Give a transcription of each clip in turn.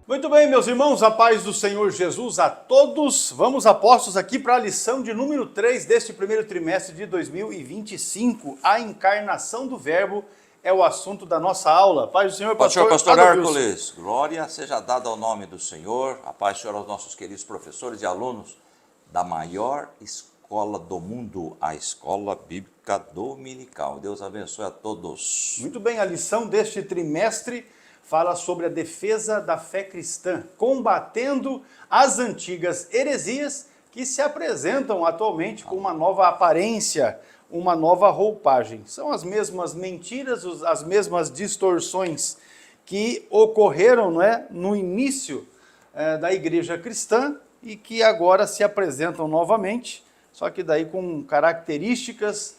Muito bem, meus irmãos, a paz do Senhor Jesus a todos. Vamos apostos aqui para a lição de número 3 deste primeiro trimestre de 2025. A encarnação do Verbo é o assunto da nossa aula. Paz do Senhor, Pastor Hércules, glória seja dada ao nome do Senhor. A paz do Senhor aos nossos queridos professores e alunos da maior escola do mundo, a Escola Bíblica Dominical. Deus abençoe a todos. Muito bem, a lição deste trimestre fala sobre a defesa da fé cristã, combatendo as antigas heresias que se apresentam atualmente com uma nova aparência, uma nova roupagem. São as mesmas mentiras, as mesmas distorções que ocorreram, no início da igreja cristã e que agora se apresentam novamente, só que daí com características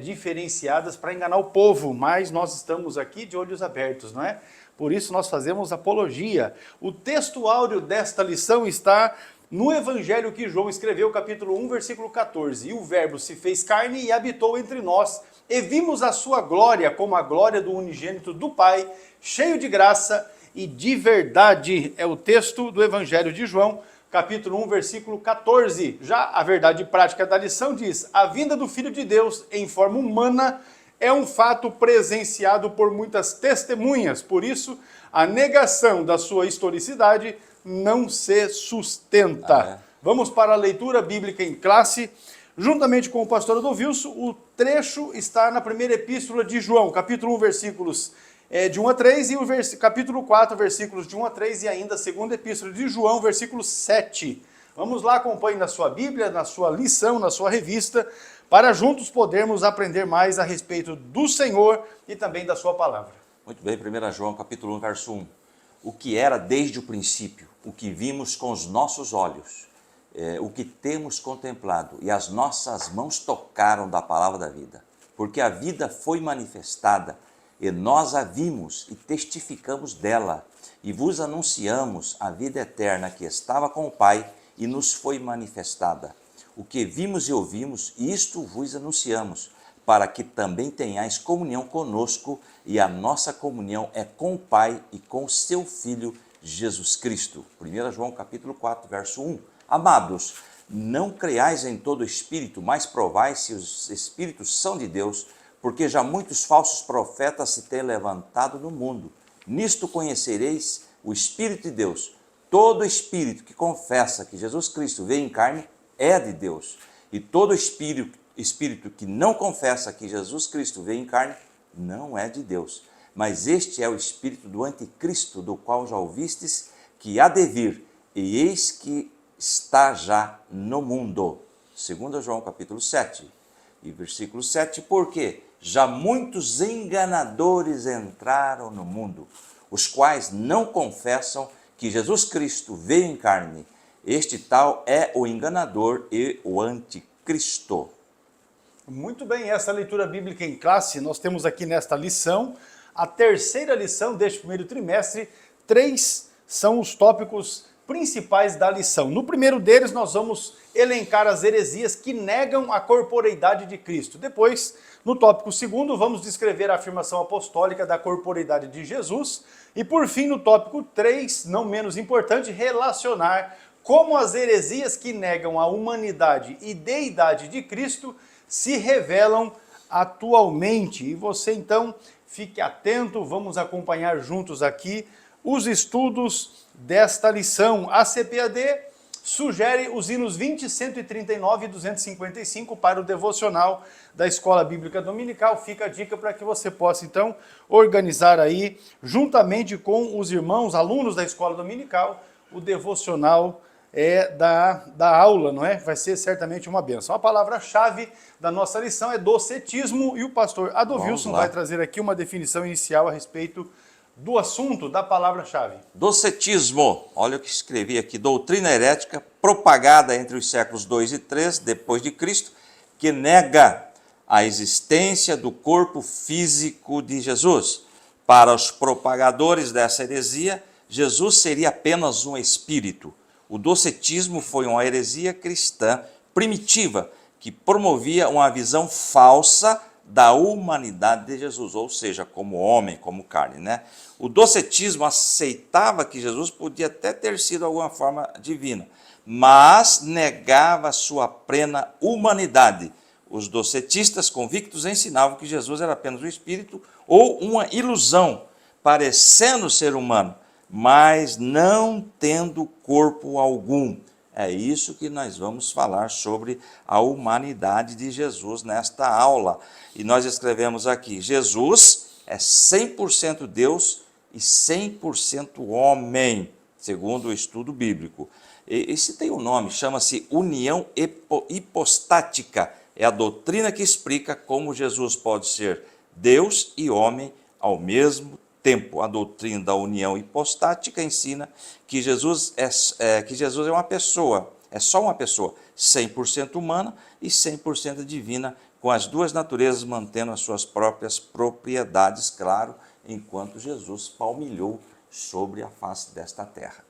diferenciadas para enganar o povo, mas nós estamos aqui de olhos abertos, não é? Por isso nós fazemos apologia. O texto áureo desta lição está no Evangelho que João escreveu, capítulo 1, versículo 14. E o Verbo se fez carne e habitou entre nós, e vimos a sua glória como a glória do unigênito do Pai, cheio de graça e de verdade. É o texto do Evangelho de João, capítulo 1, versículo 14. Já a verdade prática da lição diz: a vinda do Filho de Deus em forma humana é um fato presenciado por muitas testemunhas, por isso a negação da sua historicidade não se sustenta. Vamos para a leitura bíblica em classe. Juntamente com o pastor Adolvilson, o trecho está na primeira epístola de João, capítulo 1, versículos de 1 a 3, e o capítulo 4, versículos de 1 a 3, e ainda a segunda epístola de João, versículo 7. Vamos lá, acompanhe na sua Bíblia, na sua lição, na sua revista, para juntos podermos aprender mais a respeito do Senhor e também da sua palavra. Muito bem, 1 João, capítulo 1, verso 1. O que era desde o princípio, o que vimos com os nossos olhos, o que temos contemplado, e as nossas mãos tocaram da palavra da vida. Porque a vida foi manifestada, e nós a vimos e testificamos dela, e vos anunciamos a vida eterna que estava com o Pai e nos foi manifestada. O que vimos e ouvimos, isto vos anunciamos, para que também tenhais comunhão conosco, e a nossa comunhão é com o Pai e com o seu Filho, Jesus Cristo. 1 João capítulo 4, verso 1. Amados, não creais em todo espírito, mas provai se os espíritos são de Deus, porque já muitos falsos profetas se têm levantado no mundo. Nisto conhecereis o Espírito de Deus. Todo espírito que confessa que Jesus Cristo veio em carne é de Deus. E todo espírito que não confessa que Jesus Cristo veio em carne não é de Deus. Mas este é o espírito do anticristo, do qual já ouvistes que há de vir, e eis que está já no mundo. 2 João capítulo 7, e versículo 7, porque já muitos enganadores entraram no mundo, os quais não confessam que Jesus Cristo veio em carne. Este tal é o enganador e o anticristo. Muito bem, essa leitura bíblica em classe, nós temos aqui nesta lição, a terceira lição deste primeiro trimestre. 3 são os tópicos principais da lição. No primeiro deles, nós vamos elencar as heresias que negam a corporeidade de Cristo. Depois, no tópico segundo, vamos descrever a afirmação apostólica da corporeidade de Jesus. E por fim, no tópico 3, não menos importante, relacionar como as heresias que negam a humanidade e deidade de Cristo se revelam atualmente. E você, então, fique atento, vamos acompanhar juntos aqui os estudos desta lição. A CPAD sugere os hinos 20, 139 e 255 para o devocional da Escola Bíblica Dominical. Fica a dica para que você possa, então, organizar aí, juntamente com os irmãos, alunos da Escola Dominical, o devocional da aula, não é? Vai ser certamente uma bênção. A palavra-chave da nossa lição é docetismo, e o pastor Adolvilson vai trazer aqui uma definição inicial a respeito do assunto da palavra-chave. Docetismo, olha o que escrevi aqui: doutrina herética propagada entre os séculos 2 e 3 depois de Cristo, que nega a existência do corpo físico de Jesus. Para os propagadores dessa heresia, Jesus seria apenas um espírito. O docetismo foi uma heresia cristã primitiva que promovia uma visão falsa da humanidade de Jesus, ou seja, como homem, como carne, né? O docetismo aceitava que Jesus podia até ter sido de alguma forma divina, mas negava sua plena humanidade. Os docetistas convictos ensinavam que Jesus era apenas um espírito ou uma ilusão, parecendo ser humano, mas não tendo corpo algum. É isso que nós vamos falar sobre a humanidade de Jesus nesta aula. E nós escrevemos aqui, Jesus é 100% Deus e 100% homem, segundo o estudo bíblico. Esse tem um nome, chama-se união hipostática. É a doutrina que explica como Jesus pode ser Deus e homem ao mesmo tempo. A doutrina da união hipostática ensina que Jesus é uma pessoa, é só uma pessoa, 100% humana e 100% divina, com as duas naturezas mantendo as suas próprias propriedades, claro, enquanto Jesus palmilhou sobre a face desta terra.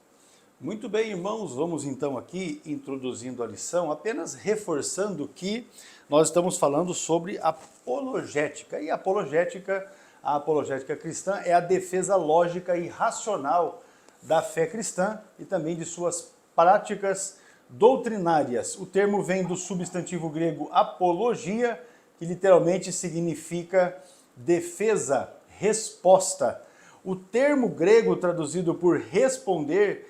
Muito bem, irmãos, vamos então aqui introduzindo a lição, apenas reforçando que nós estamos falando sobre apologética. E a apologética cristã é a defesa lógica e racional da fé cristã e também de suas práticas doutrinárias. O termo vem do substantivo grego apologia, que literalmente significa defesa, resposta. O termo grego traduzido por responder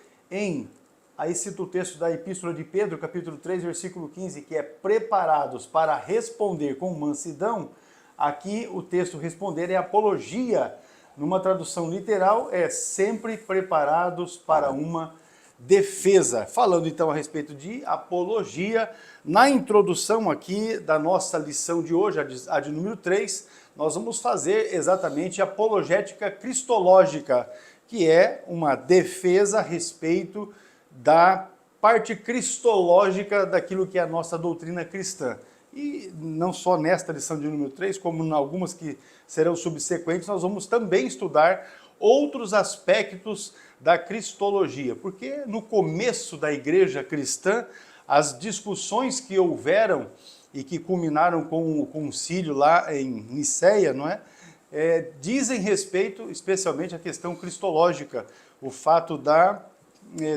aí cito o texto da Epístola de Pedro, capítulo 3, versículo 15, que é preparados para responder com mansidão. Aqui o texto responder é apologia. Numa tradução literal, é sempre preparados para uma defesa. Falando então a respeito de apologia, na introdução aqui da nossa lição de hoje, a de número 3, nós vamos fazer exatamente apologética cristológica, que é uma defesa a respeito da parte cristológica daquilo que é a nossa doutrina cristã. E não só nesta lição de número 3, como em algumas que serão subsequentes, nós vamos também estudar outros aspectos da cristologia, porque no começo da igreja cristã, as discussões que houveram e que culminaram com o concílio lá em Niceia, não é? Dizem respeito especialmente à questão cristológica, o fato da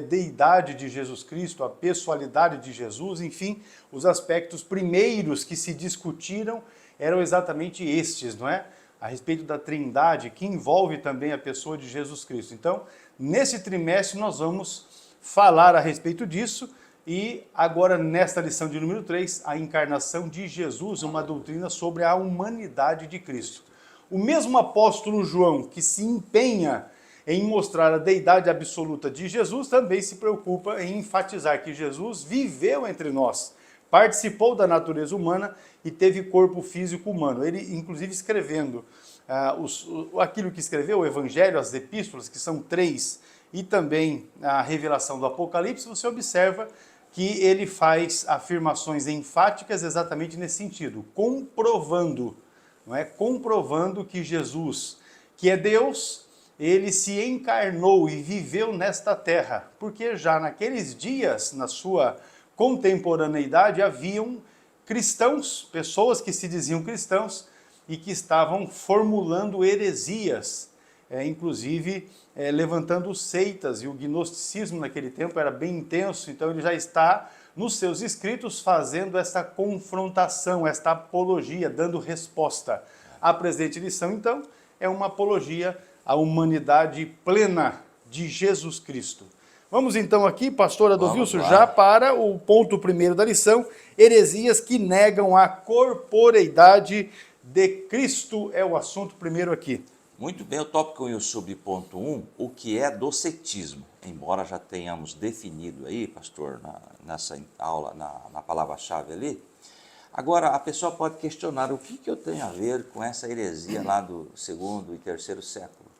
deidade de Jesus Cristo, a pessoalidade de Jesus, enfim, os aspectos primeiros que se discutiram eram exatamente estes, não é? A respeito da trindade, que envolve também a pessoa de Jesus Cristo. Então, nesse trimestre nós vamos falar a respeito disso e agora nesta lição de número 3, a encarnação de Jesus, uma doutrina sobre a humanidade de Cristo. O mesmo apóstolo João, que se empenha em mostrar a deidade absoluta de Jesus, também se preocupa em enfatizar que Jesus viveu entre nós, participou da natureza humana e teve corpo físico humano. Ele, inclusive, escrevendo aquilo que escreveu, o Evangelho, as epístolas, que são 3, e também a revelação do Apocalipse, você observa que ele faz afirmações enfáticas exatamente nesse sentido, comprovando, não é? Comprovando que Jesus, que é Deus, ele se encarnou e viveu nesta terra, porque já naqueles dias, na sua contemporaneidade, haviam cristãos, pessoas que se diziam cristãos e que estavam formulando heresias, inclusive levantando seitas, e o gnosticismo naquele tempo era bem intenso, então ele já está nos seus escritos fazendo esta confrontação, esta apologia, dando resposta. A presente lição, então, é uma apologia à humanidade plena de Jesus Cristo. Vamos então aqui, pastor Adovilson, já para o ponto primeiro da lição, heresias que negam a corporeidade de Cristo, é o assunto primeiro aqui. Muito bem, o tópico 1 e o subponto 1, o que é docetismo? Embora já tenhamos definido aí, pastor, nessa aula, na palavra-chave ali, agora a pessoa pode questionar o que eu tenho a ver com essa heresia lá do 2º e 3º século.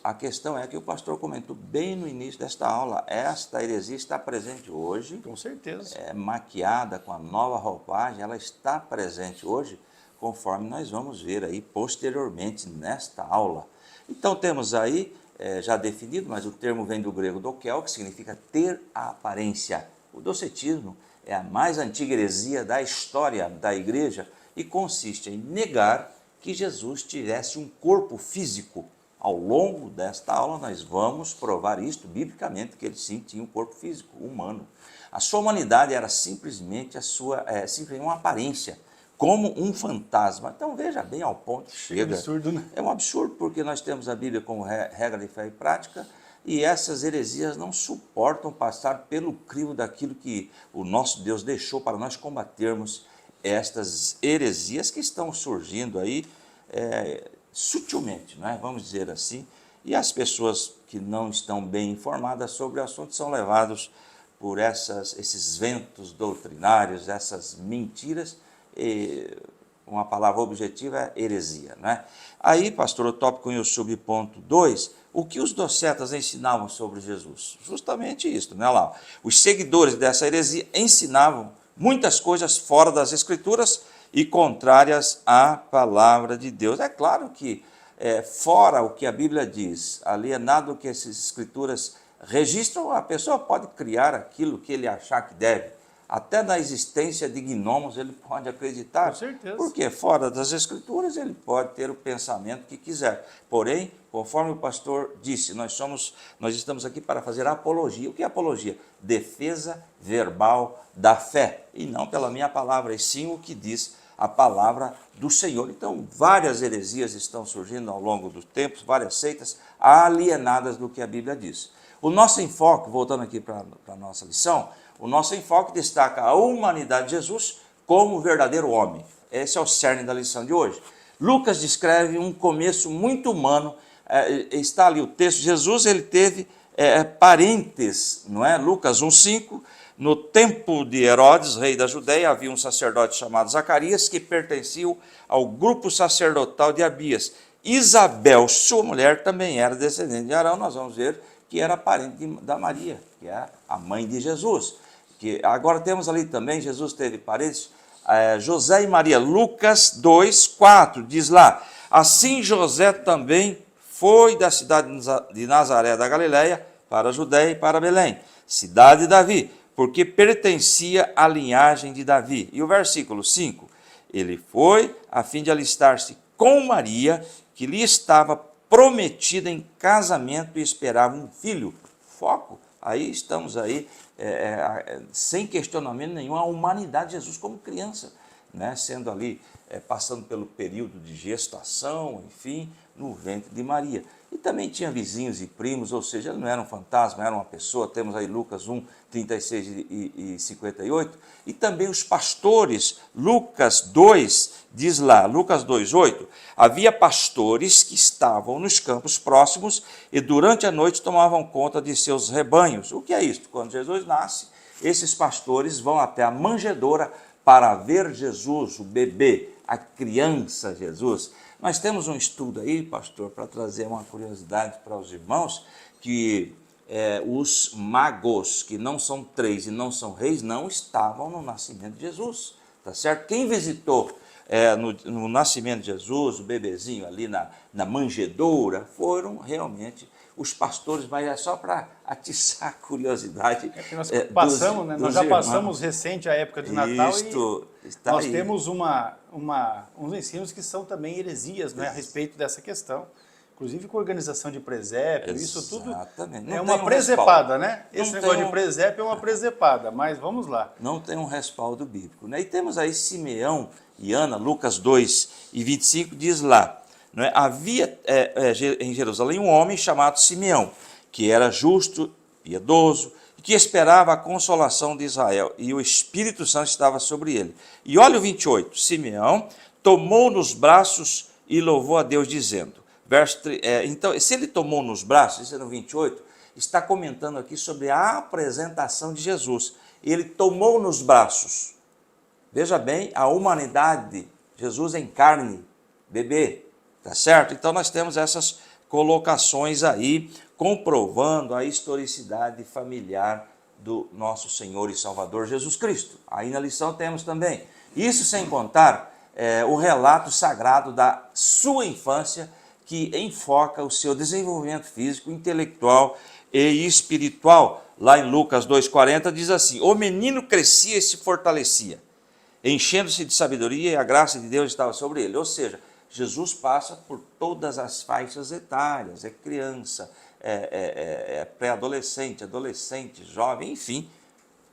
A questão é que o pastor comentou bem no início desta aula, esta heresia está presente hoje. Com certeza. É maquiada com a nova roupagem, ela está presente hoje, conforme nós vamos ver aí posteriormente nesta aula. Então temos aí, já definido, mas o termo vem do grego dokel, que significa ter a aparência. O docetismo é a mais antiga heresia da história da igreja e consiste em negar que Jesus tivesse um corpo físico. Ao longo desta aula nós vamos provar isto biblicamente, que ele sim tinha um corpo físico, humano. A sua humanidade era simplesmente simplesmente uma aparência, como um fantasma. Então veja bem ao ponto que chega. É absurdo, né? É um absurdo, porque nós temos a Bíblia como regra de fé e prática, e essas heresias não suportam passar pelo crivo daquilo que o nosso Deus deixou para nós combatermos estas heresias que estão surgindo aí sutilmente, né? Vamos dizer assim, e as pessoas que não estão bem informadas sobre o assunto são levados por esses ventos doutrinários, essas mentiras, uma palavra objetiva é heresia, né? Aí, pastor, o tópico e o subponto 2, o que os docetas ensinavam sobre Jesus? Justamente isso, né? Lá, os seguidores dessa heresia ensinavam muitas coisas fora das Escrituras e contrárias à palavra de Deus. É claro que fora o que a Bíblia diz, alienado o que essas Escrituras registram, a pessoa pode criar aquilo que ele achar que deve. Até na existência de gnomos ele pode acreditar. Com certeza. Porque fora das Escrituras ele pode ter o pensamento que quiser. Porém, conforme o pastor disse, nós estamos aqui para fazer apologia. O que é apologia? Defesa verbal da fé. E não pela minha palavra, e sim o que diz a palavra do Senhor. Então, várias heresias estão surgindo ao longo dos tempos, várias seitas alienadas do que a Bíblia diz. O nosso enfoque, voltando aqui para a nossa lição, o nosso enfoque destaca a humanidade de Jesus como verdadeiro homem. Esse é o cerne da lição de hoje. Lucas descreve um começo muito humano, está ali o texto, Jesus ele teve parentes, não é? Lucas 1,5, no tempo de Herodes, rei da Judéia, havia um sacerdote chamado Zacarias, que pertencia ao grupo sacerdotal de Abias. Isabel, sua mulher, também era descendente de Arão, nós vamos ver que era parente da Maria, que é a mãe de Jesus. Que agora temos ali também, Jesus teve parentes, José e Maria, Lucas 2,4, diz lá, assim José também foi da cidade de Nazaré da Galileia para a Judéia e para Belém, cidade de Davi, porque pertencia à linhagem de Davi. E o versículo 5, ele foi a fim de alistar-se com Maria, que lhe estava prometida em casamento e esperava um filho. Foco, aí estamos aí, sem questionamento nenhum, a humanidade de Jesus como criança, né? Sendo ali, passando pelo período de gestação, enfim, no ventre de Maria. E também tinha vizinhos e primos, ou seja, ele não era um fantasma, era uma pessoa. Temos aí Lucas 1, 36 e 58. E também os pastores, Lucas 2, diz lá, Lucas 2, 8, havia pastores que estavam nos campos próximos e durante a noite tomavam conta de seus rebanhos. O que é isso? Quando Jesus nasce, esses pastores vão até a manjedoura para ver Jesus, o bebê, a criança Jesus. Nós temos um estudo aí, pastor, para trazer uma curiosidade para os irmãos, que os magos, que não são 3 e não são reis, não estavam no nascimento de Jesus, tá certo? Quem visitou no nascimento de Jesus, o bebezinho ali na manjedoura, foram realmente os pastores, mas é só para atiçar a curiosidade. Nós passamos, né? Nós já passamos recente a época de Natal nós temos uns ensinos que são também heresias, né, a respeito dessa questão. Inclusive com organização de presépio, isso tudo é uma presepada, né? Esse negócio de presépio é uma presepada, mas vamos lá. Não tem um respaldo bíblico, né? E temos aí Simeão e Ana, Lucas 2 e 25, diz lá, não é? Havia em Jerusalém um homem chamado Simeão, que era justo, piedoso, e que esperava a consolação de Israel, e o Espírito Santo estava sobre ele. E olha o 28, Simeão tomou nos braços e louvou a Deus, dizendo, então, se ele tomou nos braços, isso é no 28, está comentando aqui sobre a apresentação de Jesus. Ele tomou nos braços. Veja bem, a humanidade, Jesus em carne, bebê, tá certo? Então nós temos essas colocações aí, comprovando a historicidade familiar do nosso Senhor e Salvador Jesus Cristo. Aí na lição temos também, isso sem contar o relato sagrado da sua infância, que enfoca o seu desenvolvimento físico, intelectual e espiritual. Lá em Lucas 2,40 diz assim, o menino crescia e se fortalecia, enchendo-se de sabedoria, e a graça de Deus estava sobre ele. Ou seja, Jesus passa por todas as faixas etárias, é criança, é pré-adolescente, adolescente, jovem, enfim,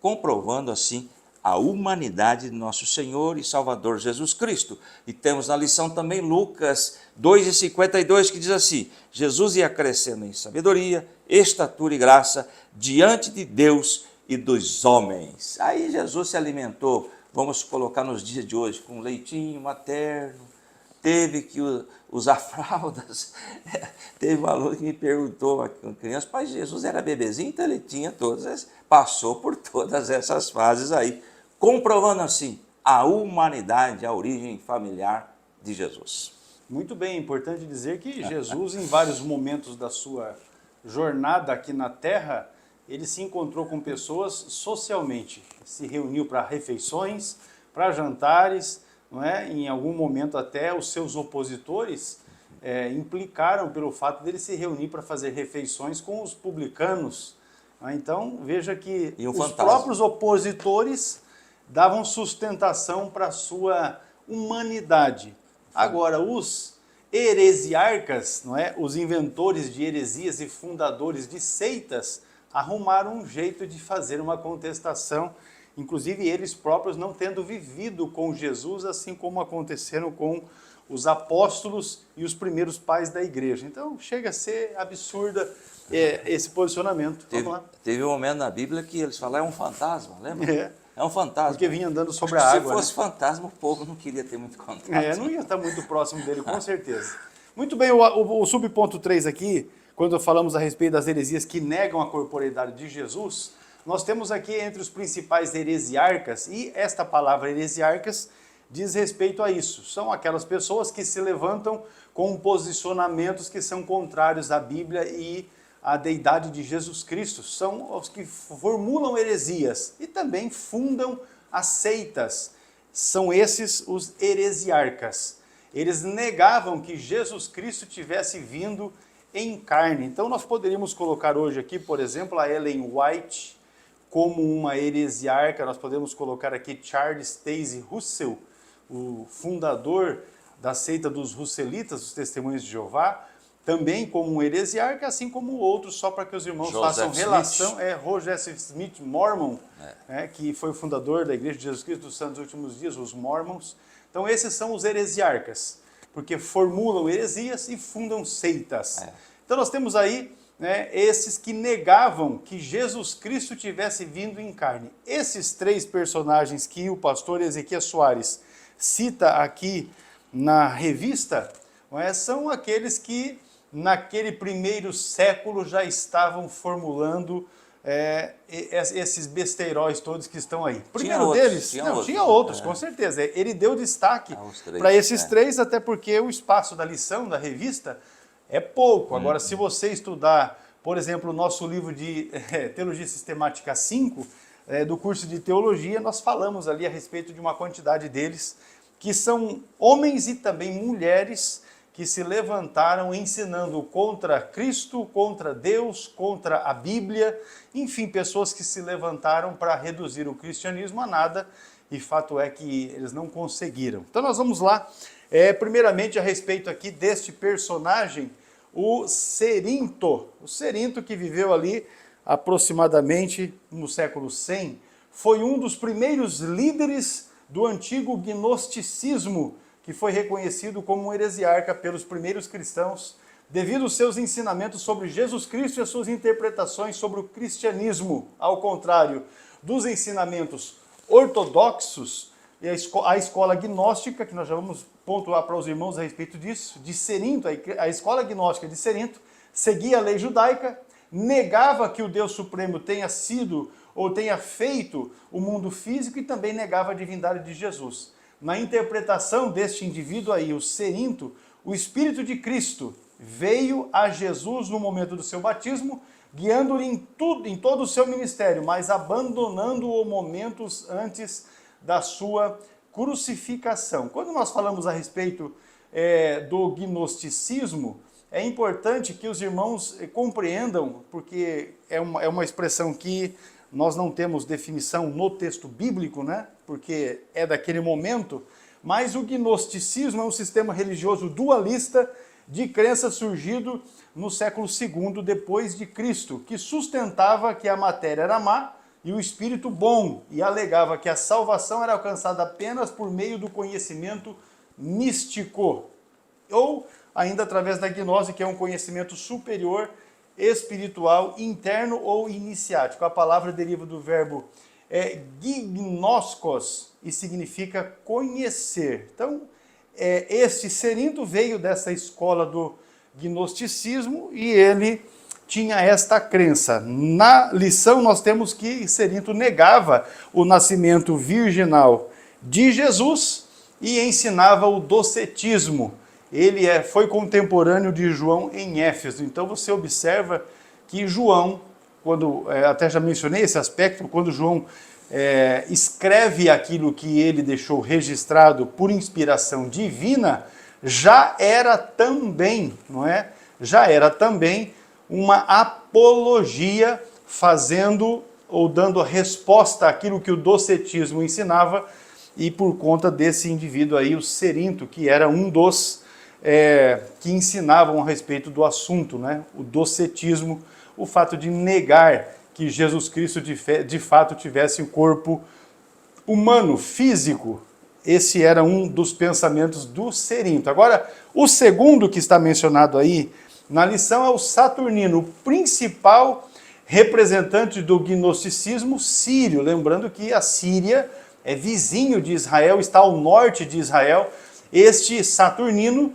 comprovando assim a humanidade de nosso Senhor e Salvador Jesus Cristo. E temos na lição também Lucas 2,52, que diz assim: Jesus ia crescendo em sabedoria, estatura e graça diante de Deus e dos homens. Aí Jesus se alimentou, vamos colocar nos dias de hoje, com leitinho materno, teve que usar fraldas. Teve um aluno que me perguntou, uma criança, pai, Jesus era bebezinho, então ele tinha passou por todas essas fases aí, comprovando assim a humanidade, a origem familiar de Jesus. Muito bem, é importante dizer que Jesus, em vários momentos da sua jornada aqui na Terra, ele se encontrou com pessoas socialmente, se reuniu para refeições, para jantares, não é? Em algum momento até os seus opositores implicaram pelo fato dele se reunir para fazer refeições com os publicanos. Então, veja que os próprios opositores davam sustentação para a sua humanidade. Agora, os heresiarcas, não é? Os inventores de heresias e fundadores de seitas, arrumaram um jeito de fazer uma contestação, inclusive eles próprios não tendo vivido com Jesus, assim como aconteceram com os apóstolos e os primeiros pais da igreja. Então, chega a ser absurda esse posicionamento. Vamos lá. Teve um momento na Bíblia que eles falaram, é um fantasma, lembra? É um fantasma. Porque vinha andando sobre a água. Se fosse fantasma, o povo não queria ter muito contato. Não ia estar muito próximo dele, com certeza. Muito bem, o subponto 3 aqui, quando falamos a respeito das heresias que negam a corporeidade de Jesus, nós temos aqui entre os principais heresiarcas, e esta palavra heresiarcas diz respeito a isso. São aquelas pessoas que se levantam com posicionamentos que são contrários à Bíblia e à deidade de Jesus Cristo. São os que formulam heresias e também fundam as seitas. São esses os heresiarcas. Eles negavam que Jesus Cristo tivesse vindo em carne. Então nós poderíamos colocar hoje aqui, por exemplo, a Ellen White como uma heresiarca. Nós podemos colocar aqui Charles Taze Russell, o fundador da seita dos Russelitas, os Testemunhos de Jeová, também como um heresiarca, assim como outros, só para que os irmãos façam relação. Roger S. Smith Mormon, que foi o fundador da Igreja de Jesus Cristo dos Santos Últimos Dias, os Mormons. Então esses são os heresiarcas, porque formulam heresias e fundam seitas. Então nós temos aí esses que negavam que Jesus Cristo tivesse vindo em carne. Esses três personagens que o pastor Ezequias Soares cita aqui na revista, são aqueles que naquele primeiro século já estavam formulando esses besteiróis todos que estão aí. Primeiro deles, tinha outros, com certeza. Ele deu destaque para esses três, até porque o espaço da lição, da revista, é pouco. Agora, se você estudar, por exemplo, o nosso livro de Teologia Sistemática 5, do curso de Teologia, nós falamos ali a respeito de uma quantidade deles, que são homens e também mulheres que se levantaram ensinando contra Cristo, contra Deus, contra a Bíblia, enfim, pessoas que se levantaram para reduzir o cristianismo a nada, e fato é que eles não conseguiram. Então nós vamos lá, primeiramente a respeito aqui deste personagem, o Cerinto. O Cerinto, que viveu ali aproximadamente no século 100, foi um dos primeiros líderes do antigo gnosticismo, que foi reconhecido como um heresiarca pelos primeiros cristãos, devido aos seus ensinamentos sobre Jesus Cristo e as suas interpretações sobre o cristianismo, ao contrário dos ensinamentos ortodoxos e a escola gnóstica, que nós já vamos pontuar para os irmãos a respeito disso, de Cerinto, a escola gnóstica de Cerinto, seguia a lei judaica, negava que o Deus Supremo tenha sido ou tenha feito o mundo físico e também negava a divindade de Jesus. Na interpretação deste indivíduo aí, o Cerinto, o Espírito de Cristo veio a Jesus no momento do seu batismo, guiando-lhe em todo o seu ministério, mas abandonando-o momentos antes da sua crucificação. Quando nós falamos a respeito do gnosticismo, é importante que os irmãos compreendam, porque é uma expressão que nós não temos definição no texto bíblico, né? Porque é daquele momento, mas o gnosticismo é um sistema religioso dualista de crença surgido no século II depois de Cristo, que sustentava que a matéria era má e o espírito bom, e alegava que a salvação era alcançada apenas por meio do conhecimento místico, ou ainda através da gnose, que é um conhecimento superior, espiritual, interno ou iniciático. A palavra deriva do verbo gignoskos e significa conhecer. Então, este Cerinto veio dessa escola do gnosticismo e ele tinha esta crença. Na lição nós temos que Cerinto negava o nascimento virginal de Jesus e ensinava o docetismo. Ele foi contemporâneo de João em Éfeso. Então você observa que João, até já mencionei esse aspecto, quando João escreve aquilo que ele deixou registrado por inspiração divina, já era também, não é? Já era também uma apologia fazendo ou dando a resposta àquilo que o docetismo ensinava, e por conta desse indivíduo aí, o Cerinto, que era um dos que ensinavam a respeito do assunto, né? O docetismo, o fato de negar que Jesus Cristo de fato tivesse um corpo humano, físico. Esse era um dos pensamentos do Cerinto. Agora, o segundo que está mencionado aí na lição é o Saturnino, o principal representante do gnosticismo sírio. Lembrando que a Síria é vizinho de Israel, está ao norte de Israel. Este Saturnino,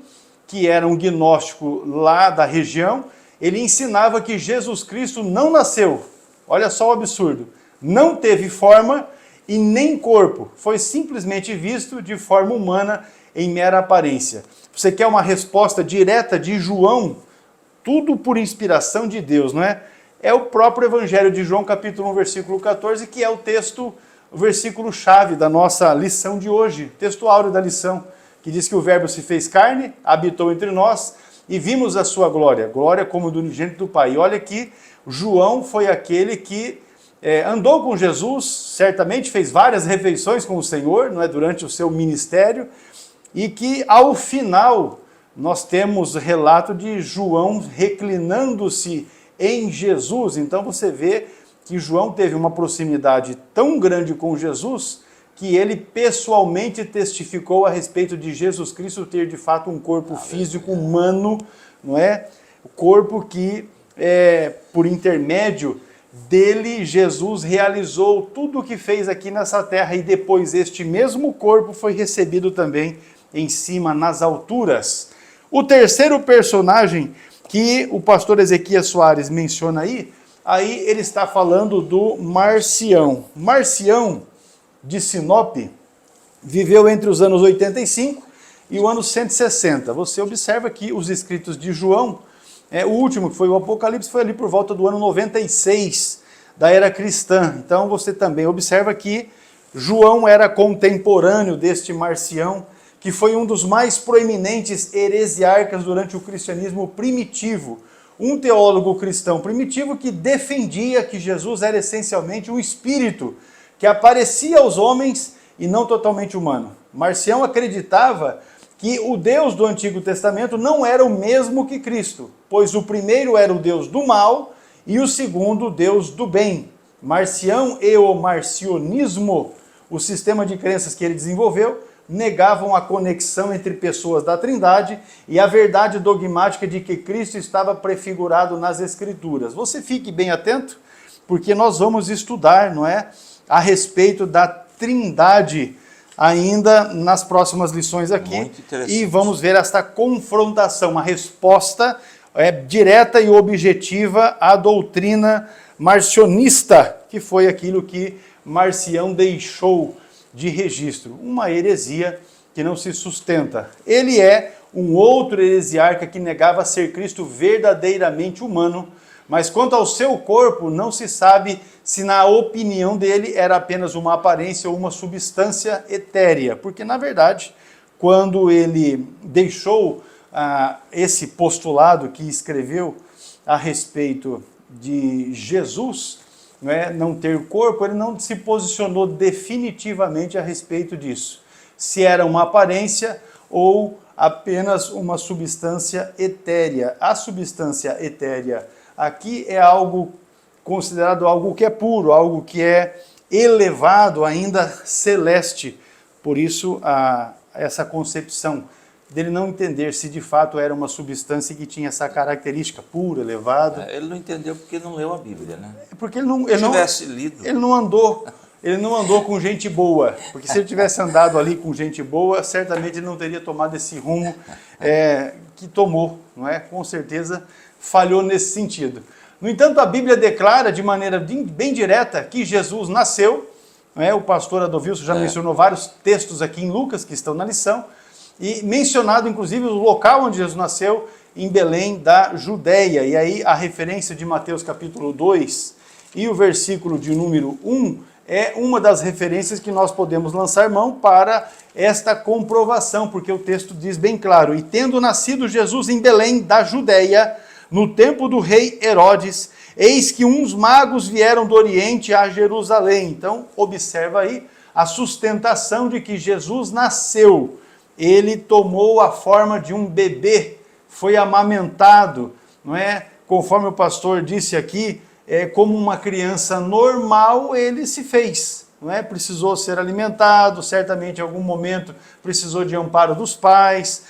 que era um gnóstico lá da região, ele ensinava que Jesus Cristo não nasceu. Olha só o absurdo. Não teve forma e nem corpo. Foi simplesmente visto de forma humana em mera aparência. Você quer uma resposta direta de João? Tudo por inspiração de Deus, não é? É o próprio Evangelho de João, capítulo 1, versículo 14, que é o versículo-chave da nossa lição de hoje, texto áureo da lição, que diz que o Verbo se fez carne, habitou entre nós e vimos a sua glória, glória como do unigênito do Pai. E olha que João foi aquele que andou com Jesus, certamente fez várias refeições com o Senhor, não é, durante o seu ministério, e que ao final nós temos relato de João reclinando-se em Jesus. Então você vê que João teve uma proximidade tão grande com Jesus que ele pessoalmente testificou a respeito de Jesus Cristo ter de fato um corpo físico humano, não é? O corpo que, por intermédio dele, Jesus realizou tudo o que fez aqui nessa terra, e depois este mesmo corpo foi recebido também em cima, nas alturas. O terceiro personagem que o pastor Ezequias Soares menciona aí ele está falando do Marcião. Marcião, de Sinop, viveu entre os anos 85 e o ano 160. Você observa que os escritos de João, o último, que foi o Apocalipse, foi ali por volta do ano 96 da era cristã. Então você também observa que João era contemporâneo deste Marcião, que foi um dos mais proeminentes heresiarcas durante o cristianismo primitivo. Um teólogo cristão primitivo que defendia que Jesus era essencialmente um espírito que aparecia aos homens e não totalmente humano. Marcião acreditava que o Deus do Antigo Testamento não era o mesmo que Cristo, pois o primeiro era o Deus do mal e o segundo o Deus do bem. Marcião e o marcionismo, o sistema de crenças que ele desenvolveu, negavam a conexão entre pessoas da Trindade e a verdade dogmática de que Cristo estava prefigurado nas Escrituras. Você fique bem atento, porque nós vamos estudar, não é, a respeito da Trindade ainda nas próximas lições aqui, e vamos ver esta confrontação, uma resposta direta e objetiva à doutrina marcionista, que foi aquilo que Marcião deixou de registro, uma heresia que não se sustenta. Ele é um outro heresiarca que negava ser Cristo verdadeiramente humano, mas quanto ao seu corpo, não se sabe se na opinião dele era apenas uma aparência ou uma substância etérea, porque na verdade, quando ele deixou esse postulado que escreveu a respeito de Jesus, não ter corpo, ele não se posicionou definitivamente a respeito disso. Se era uma aparência ou apenas uma substância etérea. A substância etérea aqui é algo considerado algo que é puro, algo que é elevado, ainda celeste. Por isso, essa concepção dele não entender se de fato era uma substância que tinha essa característica pura, elevada. Ele não entendeu porque não leu a Bíblia, né? Porque ele não lido. Ele não andou com gente boa, porque se ele tivesse andado ali com gente boa, certamente ele não teria tomado esse rumo que tomou, não é? Com certeza falhou nesse sentido. No entanto, a Bíblia declara de maneira bem direta que Jesus nasceu, não é? O pastor Adolfo já mencionou vários textos aqui em Lucas que estão na lição, e mencionado inclusive o local onde Jesus nasceu, em Belém da Judéia. E aí a referência de Mateus capítulo 2 e o versículo de número 1 é uma das referências que nós podemos lançar mão para esta comprovação, porque o texto diz bem claro: e tendo nascido Jesus em Belém da Judéia, no tempo do rei Herodes, eis que uns magos vieram do Oriente a Jerusalém. Então, observa aí a sustentação de que Jesus nasceu. Ele tomou a forma de um bebê, foi amamentado, não é? Conforme o pastor disse aqui, como uma criança normal ele se fez, não é? Precisou ser alimentado, certamente em algum momento precisou de amparo dos pais,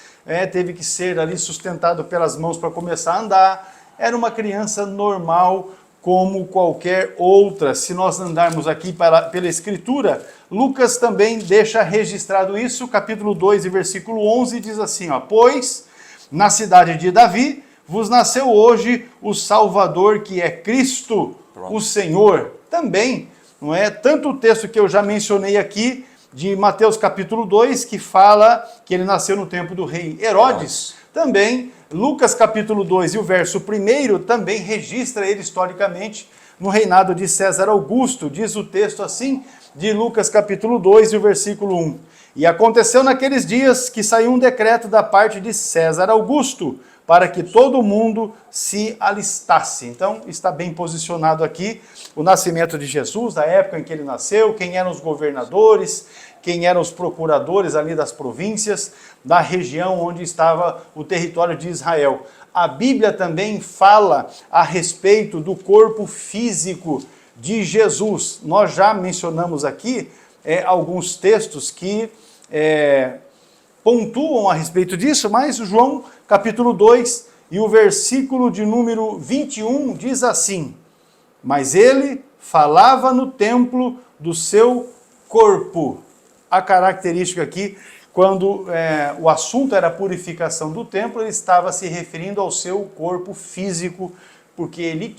teve que ser ali sustentado pelas mãos para começar a andar. Era uma criança normal como qualquer outra. Se nós andarmos aqui pela Escritura, Lucas também deixa registrado isso, capítulo 2 e versículo 11, diz assim, pois na cidade de Davi vos nasceu hoje o Salvador, que é Cristo, o Senhor. Também, não é? Tanto o texto que eu já mencionei aqui, de Mateus capítulo 2, que fala que ele nasceu no tempo do rei Herodes, também Lucas capítulo 2 e o verso 1 também registra ele historicamente no reinado de César Augusto. Diz o texto assim, de Lucas capítulo 2 e o versículo 1. E aconteceu naqueles dias que saiu um decreto da parte de César Augusto, para que todo mundo se alistasse. Então, está bem posicionado aqui o nascimento de Jesus, da época em que ele nasceu, quem eram os governadores, quem eram os procuradores ali das províncias, da região onde estava o território de Israel. A Bíblia também fala a respeito do corpo físico de Jesus. Nós já mencionamos aqui alguns textos que pontuam a respeito disso, mas João capítulo 2 e o versículo de número 21 diz assim: mas ele falava no templo do seu corpo. A característica aqui, quando o assunto era a purificação do templo, ele estava se referindo ao seu corpo físico, porque ele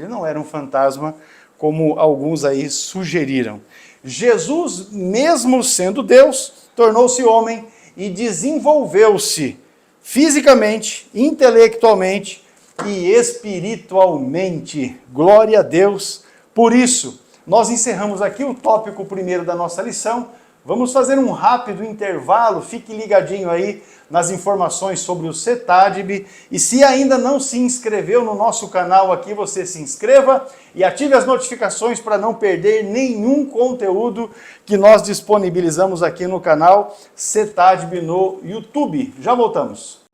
não era um fantasma, como alguns aí sugeriram. Jesus, mesmo sendo Deus, tornou-se homem e desenvolveu-se fisicamente, intelectualmente e espiritualmente. Glória a Deus por isso. Nós encerramos aqui o tópico primeiro da nossa lição. Vamos fazer um rápido intervalo, fique ligadinho aí nas informações sobre o CETADB, e se ainda não se inscreveu no nosso canal aqui, você se inscreva e ative as notificações para não perder nenhum conteúdo que nós disponibilizamos aqui no canal CETADB no YouTube. Já voltamos.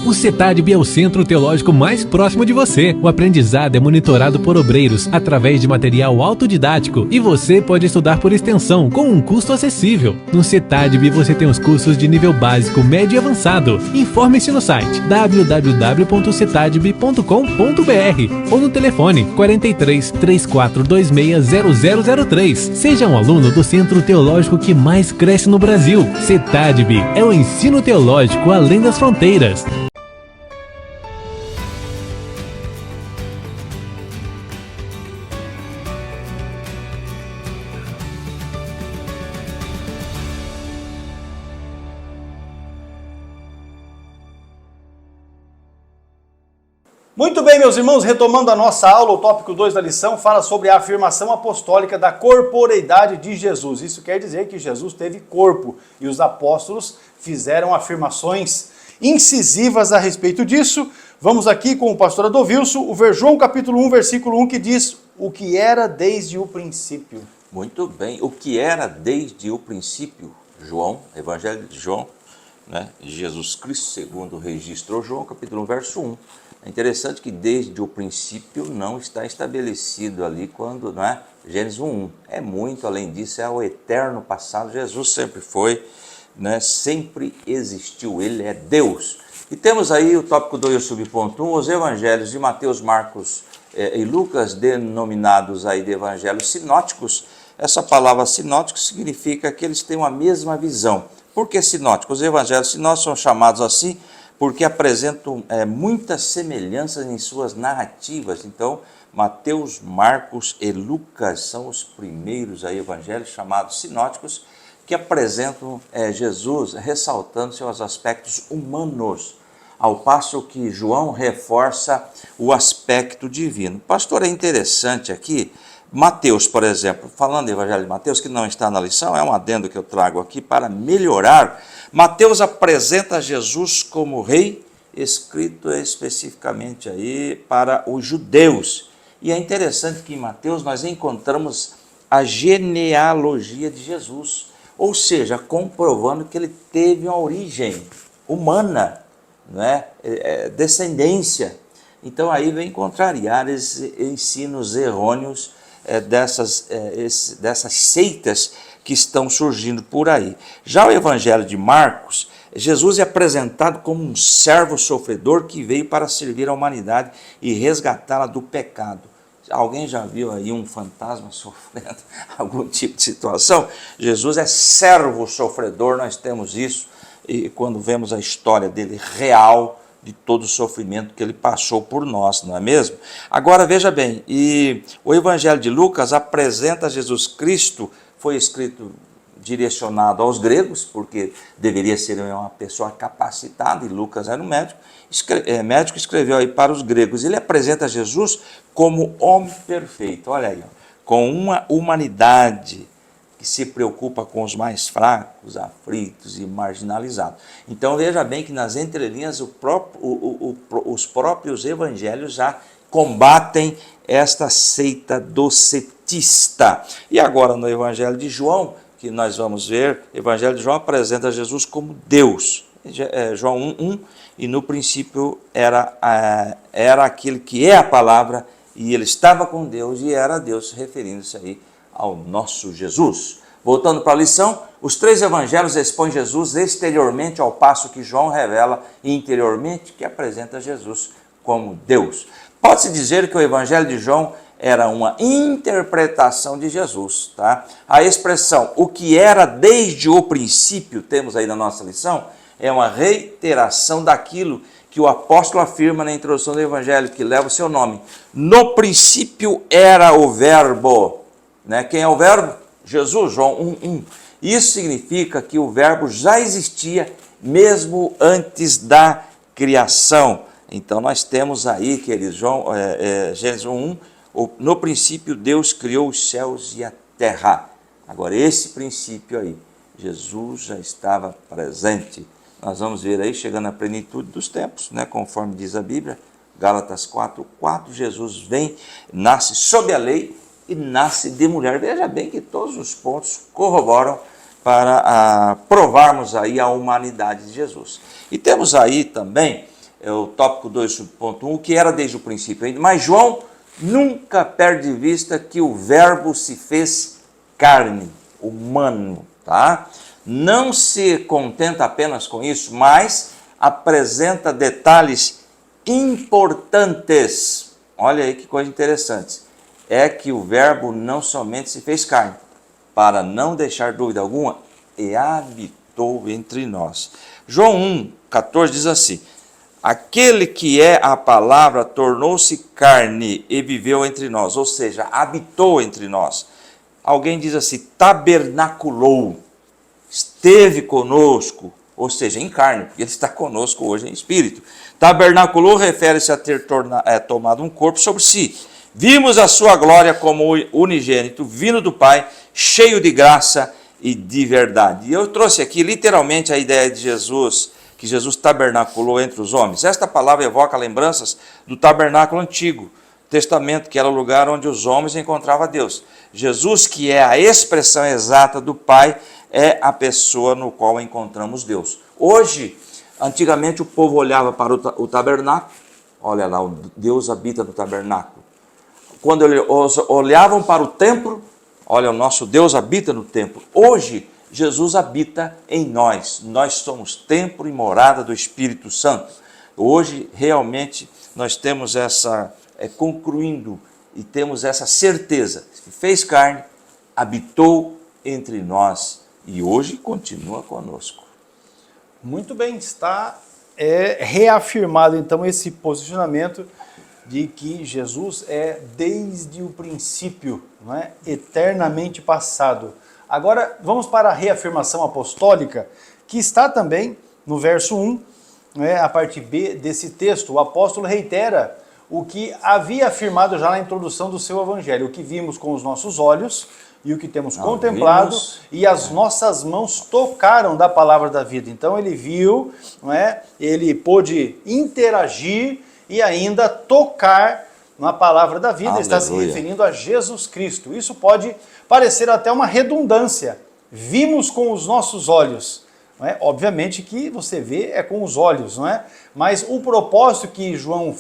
O CETADB é o centro teológico mais próximo de você. O aprendizado é monitorado por obreiros através de material autodidático e você pode estudar por extensão com um custo acessível. No CETADB você tem os cursos de nível básico, médio e avançado. Informe-se no site www.cetadb.com.br ou no telefone 43 3426 0003. Seja um aluno do centro teológico que mais cresce no Brasil. CETADB é o ensino teológico além das fronteiras. Muito bem, meus irmãos, retomando a nossa aula, o tópico 2 da lição fala sobre a afirmação apostólica da corporeidade de Jesus. Isso quer dizer que Jesus teve corpo e os apóstolos fizeram afirmações incisivas a respeito disso. Vamos aqui com o pastor Adovilson, o João capítulo 1, versículo 1, que diz: o que era desde o princípio. Muito bem, o que era desde o princípio, João, Evangelho de João, né? Jesus Cristo, segundo registrou João, capítulo 1, verso 1. É interessante que desde o princípio não está estabelecido ali quando, não é? Gênesis 1. É muito além disso, é o eterno passado. Jesus sempre foi, né? Sempre existiu, ele é Deus. E temos aí o tópico 2, subponto 1, os evangelhos de Mateus, Marcos e Lucas, denominados aí de evangelhos sinóticos. Essa palavra sinótico significa que eles têm uma mesma visão. Por que sinóticos? Os evangelhos sinóticos são chamados assim porque apresentam muitas semelhanças em suas narrativas. Então, Mateus, Marcos e Lucas são os primeiros aí evangelhos chamados sinóticos que apresentam Jesus ressaltando seus aspectos humanos, ao passo que João reforça o aspecto divino. Pastor, é interessante aqui, Mateus, por exemplo, falando do Evangelho de Mateus, que não está na lição, é um adendo que eu trago aqui para melhorar. Mateus apresenta Jesus como rei, escrito especificamente aí para os judeus. E é interessante que em Mateus nós encontramos a genealogia de Jesus, ou seja, comprovando que ele teve uma origem humana, não é? Descendência. Então aí vem contrariar esses ensinos errôneos dessas seitas que estão surgindo por aí. Já o Evangelho de Marcos, Jesus é apresentado como um servo sofredor que veio para servir a humanidade e resgatá-la do pecado. Alguém já viu aí um fantasma sofrendo algum tipo de situação? Jesus é servo sofredor, nós temos isso, e quando vemos a história dele real, de todo o sofrimento que ele passou por nós, não é mesmo? Agora veja bem, e o Evangelho de Lucas apresenta Jesus Cristo, foi escrito direcionado aos gregos, porque deveria ser uma pessoa capacitada, e Lucas era um médico, escreveu aí para os gregos. Ele apresenta Jesus como homem perfeito, olha aí, com uma humanidade que se preocupa com os mais fracos, aflitos e marginalizados. Então veja bem que nas entrelinhas os próprios evangelhos já combatem esta seita docetista. E agora no Evangelho de João, que nós vamos ver, o Evangelho de João apresenta Jesus como Deus. João 1:1, e no princípio era aquele que é a palavra, e ele estava com Deus e era Deus, referindo-se aí ao nosso Jesus. Voltando para a lição, os três evangelhos expõem Jesus exteriormente, ao passo que João revela interiormente, que apresenta Jesus como Deus. Pode-se dizer que o Evangelho de João era uma interpretação de Jesus, tá? A expressão o que era desde o princípio, temos aí na nossa lição, é uma reiteração daquilo que o apóstolo afirma na introdução do Evangelho, que leva o seu nome. No princípio era o verbo, né? Quem é o verbo? Jesus, João 1:1. Isso significa que o verbo já existia mesmo antes da criação. Então nós temos aí, queridos, Gênesis 1:1, no princípio Deus criou os céus e a terra. Agora esse princípio aí, Jesus já estava presente. Nós vamos ver aí, chegando à plenitude dos tempos, né? Conforme diz a Bíblia, Gálatas 4:4, Jesus vem, nasce sob a lei e nasce de mulher. Veja bem que todos os pontos corroboram para provarmos aí a humanidade de Jesus. E temos aí também o tópico 2, subponto 1, que era desde o princípio. Mas João nunca perde de vista que o verbo se fez carne, humano, tá? Não se contenta apenas com isso, mas apresenta detalhes importantes. Olha aí que coisa interessante. É que o verbo não somente se fez carne, para não deixar dúvida alguma, e habitou entre nós. João 1:14 diz assim: aquele que é a palavra tornou-se carne e viveu entre nós, ou seja, habitou entre nós. Alguém diz assim, tabernaculou, esteve conosco, ou seja, em carne, porque ele está conosco hoje em espírito. Tabernaculou refere-se a ter tomado um corpo sobre si. Vimos a sua glória como unigênito, vindo do Pai, cheio de graça e de verdade. E eu trouxe aqui literalmente a ideia de Jesus, que Jesus tabernaculou entre os homens. Esta palavra evoca lembranças do tabernáculo antigo, Testamento, que era o lugar onde os homens encontravam Deus. Jesus, que é a expressão exata do Pai, é a pessoa no qual encontramos Deus. Hoje, antigamente o povo olhava para o tabernáculo, olha lá, Deus habita no tabernáculo. Quando eles olhavam para o templo, olha, o nosso Deus habita no templo. Hoje, Jesus habita em nós. Nós somos templo e morada do Espírito Santo. Hoje, realmente, nós temos concluindo e temos essa certeza que fez carne, habitou entre nós e hoje continua conosco. Muito bem, está reafirmado então esse posicionamento de que Jesus é desde o princípio, não é? Eternamente passado. Agora vamos para a reafirmação apostólica, que está também no verso 1, a parte B desse texto. O apóstolo reitera o que havia afirmado já na introdução do seu evangelho, o que vimos com os nossos olhos e o que temos contemplado, e as nossas mãos tocaram da palavra da vida. Então ele viu, não é? Ele pôde interagir e ainda tocar na palavra da vida. Aleluia. Está se referindo a Jesus Cristo. Isso pode parecer até uma redundância. Vimos com os nossos olhos. Não é? Obviamente que você vê com os olhos, não é? Mas o propósito que João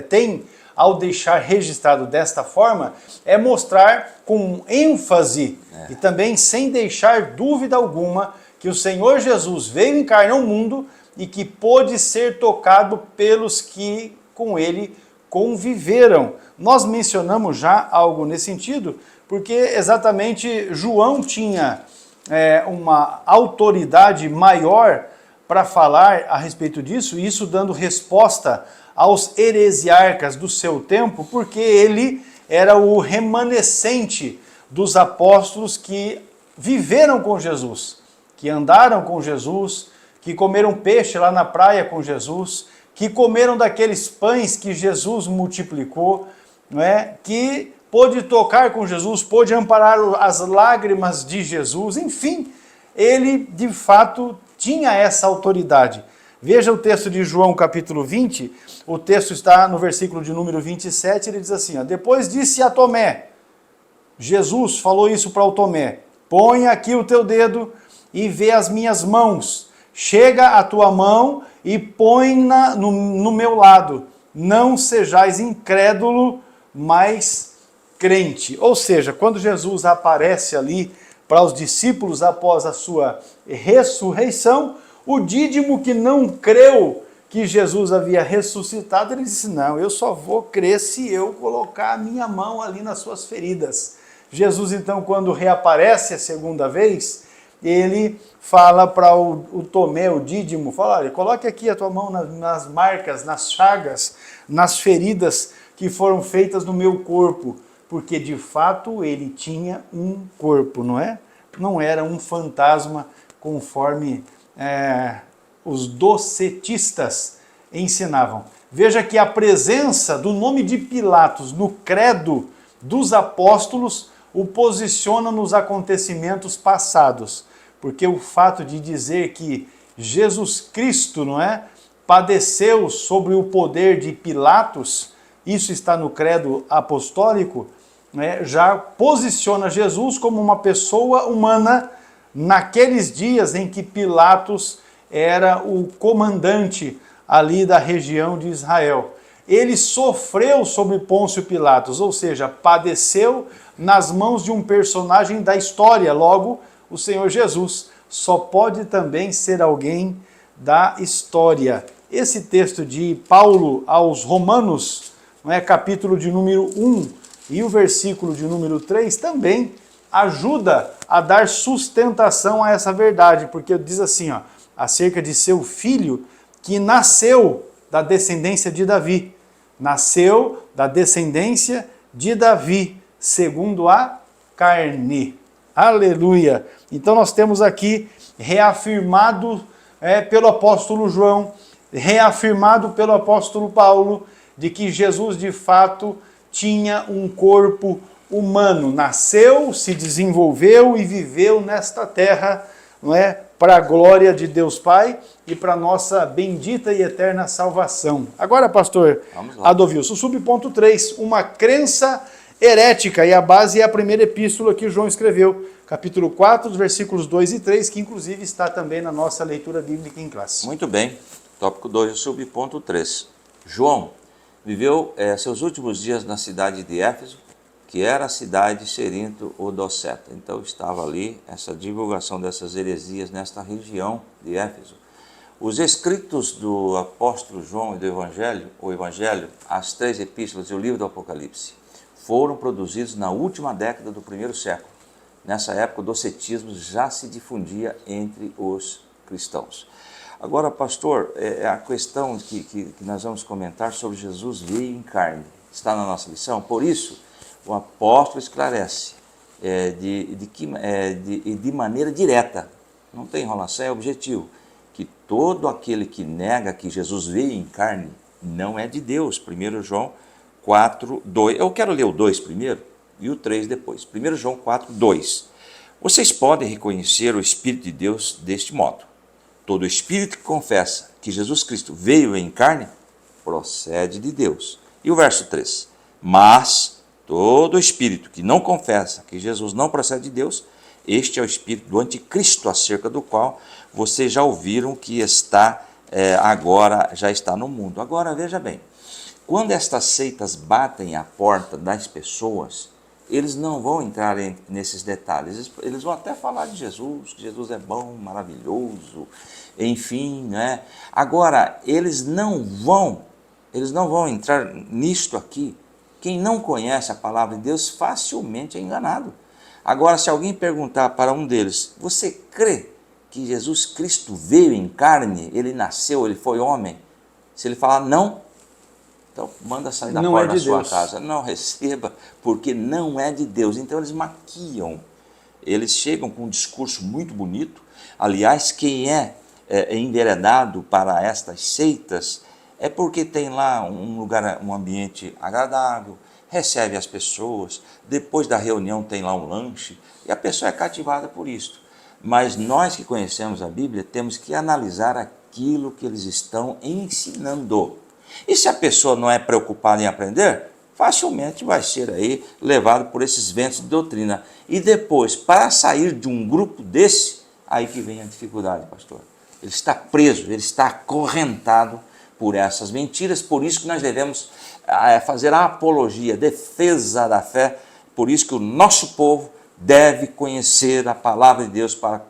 tem ao deixar registrado desta forma é mostrar com ênfase e também sem deixar dúvida alguma que o Senhor Jesus veio encarnar o mundo e que pôde ser tocado pelos que com ele conviveram. Nós mencionamos já algo nesse sentido, porque exatamente João tinha uma autoridade maior para falar a respeito disso, e isso dando resposta aos heresiarcas do seu tempo, porque ele era o remanescente dos apóstolos que viveram com Jesus, que andaram com Jesus, que comeram peixe lá na praia com Jesus, que comeram daqueles pães que Jesus multiplicou, não é? Que pôde tocar com Jesus, pôde amparar as lágrimas de Jesus, enfim, ele de fato tinha essa autoridade. Veja o texto de João capítulo 20, o texto está no versículo de número 27, ele diz assim, depois disse a Tomé, Jesus falou isso para o Tomé, põe aqui o teu dedo e vê as minhas mãos, chega a tua mão e põe-na no meu lado, não sejais incrédulo, mas crente. Ou seja, quando Jesus aparece ali para os discípulos após a sua ressurreição, o dídimo que não creu que Jesus havia ressuscitado, ele disse, não, eu só vou crer se eu colocar a minha mão ali nas suas feridas. Jesus, então, quando reaparece a segunda vez, ele fala para o Tomé, o dídimo, fala, olha, coloque aqui a tua mão nas marcas, nas chagas, nas feridas que foram feitas no meu corpo, porque de fato ele tinha um corpo, não é? Não era um fantasma conforme os docetistas ensinavam. Veja que a presença do nome de Pilatos no credo dos apóstolos o posiciona nos acontecimentos passados, porque o fato de dizer que Jesus Cristo, não é, padeceu sobre o poder de Pilatos, isso está no credo apostólico, né, já posiciona Jesus como uma pessoa humana naqueles dias em que Pilatos era o comandante ali da região de Israel. Ele sofreu sob Pôncio Pilatos, ou seja, padeceu nas mãos de um personagem da história, logo o Senhor Jesus só pode também ser alguém da história. Esse texto de Paulo aos Romanos, capítulo de número 1 e o versículo de número 3 também ajuda a dar sustentação a essa verdade, porque diz assim, acerca de seu filho que nasceu da descendência de Davi. Nasceu da descendência de Davi, segundo a carne. Aleluia! Então nós temos aqui reafirmado pelo apóstolo João, reafirmado pelo apóstolo Paulo, de que Jesus de fato tinha um corpo humano, nasceu, se desenvolveu e viveu nesta terra, não é, para a glória de Deus Pai e para a nossa bendita e eterna salvação. Agora, pastor Adovilson, subponto 3, uma crença herética, e a base é a primeira epístola que João escreveu, capítulo 4, versículos 2 e 3, que inclusive está também na nossa leitura bíblica em classe. Muito bem, tópico 2, subponto 3. João viveu seus últimos dias na cidade de Éfeso, que era a cidade Cerinto-Odoceta. Então estava ali essa divulgação dessas heresias nesta região de Éfeso. Os escritos do apóstolo João e do Evangelho, o Evangelho, as 3 epístolas e o livro do Apocalipse, foram produzidos na última década do primeiro século. Nessa época o docetismo já se difundia entre os cristãos. Agora, pastor, a questão que nós vamos comentar sobre Jesus veio em carne, está na nossa lição. Por isso, o apóstolo esclarece de maneira direta, não tem enrolação, é objetivo, que todo aquele que nega que Jesus veio em carne não é de Deus. 1 João 4, 2. Eu quero ler o 2 primeiro e o 3 depois. 1 João 4, 2. Vocês podem reconhecer o Espírito de Deus deste modo. Todo espírito que confessa que Jesus Cristo veio em carne procede de Deus. E o verso 3. Mas todo espírito que não confessa que Jesus não procede de Deus, este é o espírito do anticristo, acerca do qual vocês já ouviram que agora já está no mundo. Agora, veja bem, quando estas seitas batem à porta das pessoas, eles não vão entrar nesses detalhes, eles vão até falar de Jesus, que Jesus é bom, maravilhoso, enfim, né? Agora, eles não vão entrar nisto aqui. Quem não conhece a palavra de Deus facilmente é enganado. Agora, se alguém perguntar para um deles, você crê que Jesus Cristo veio em carne, ele nasceu, ele foi homem? Se ele falar não, então manda sair da porta da sua casa. Não receba, porque não é de Deus. Então eles maquiam, eles chegam com um discurso muito bonito. Aliás, quem é enveredado para estas seitas é porque tem lá um lugar, um ambiente agradável, recebe as pessoas, depois da reunião tem lá um lanche, e a pessoa é cativada por isso. Mas nós que conhecemos a Bíblia temos que analisar aquilo que eles estão ensinando. E se a pessoa não é preocupada em aprender, facilmente vai ser aí levado por esses ventos de doutrina. E depois, para sair de um grupo desse, aí que vem a dificuldade, pastor. Ele está preso, ele está acorrentado por essas mentiras, por isso que nós devemos fazer a apologia, a defesa da fé, por isso que o nosso povo deve conhecer a palavra de Deus para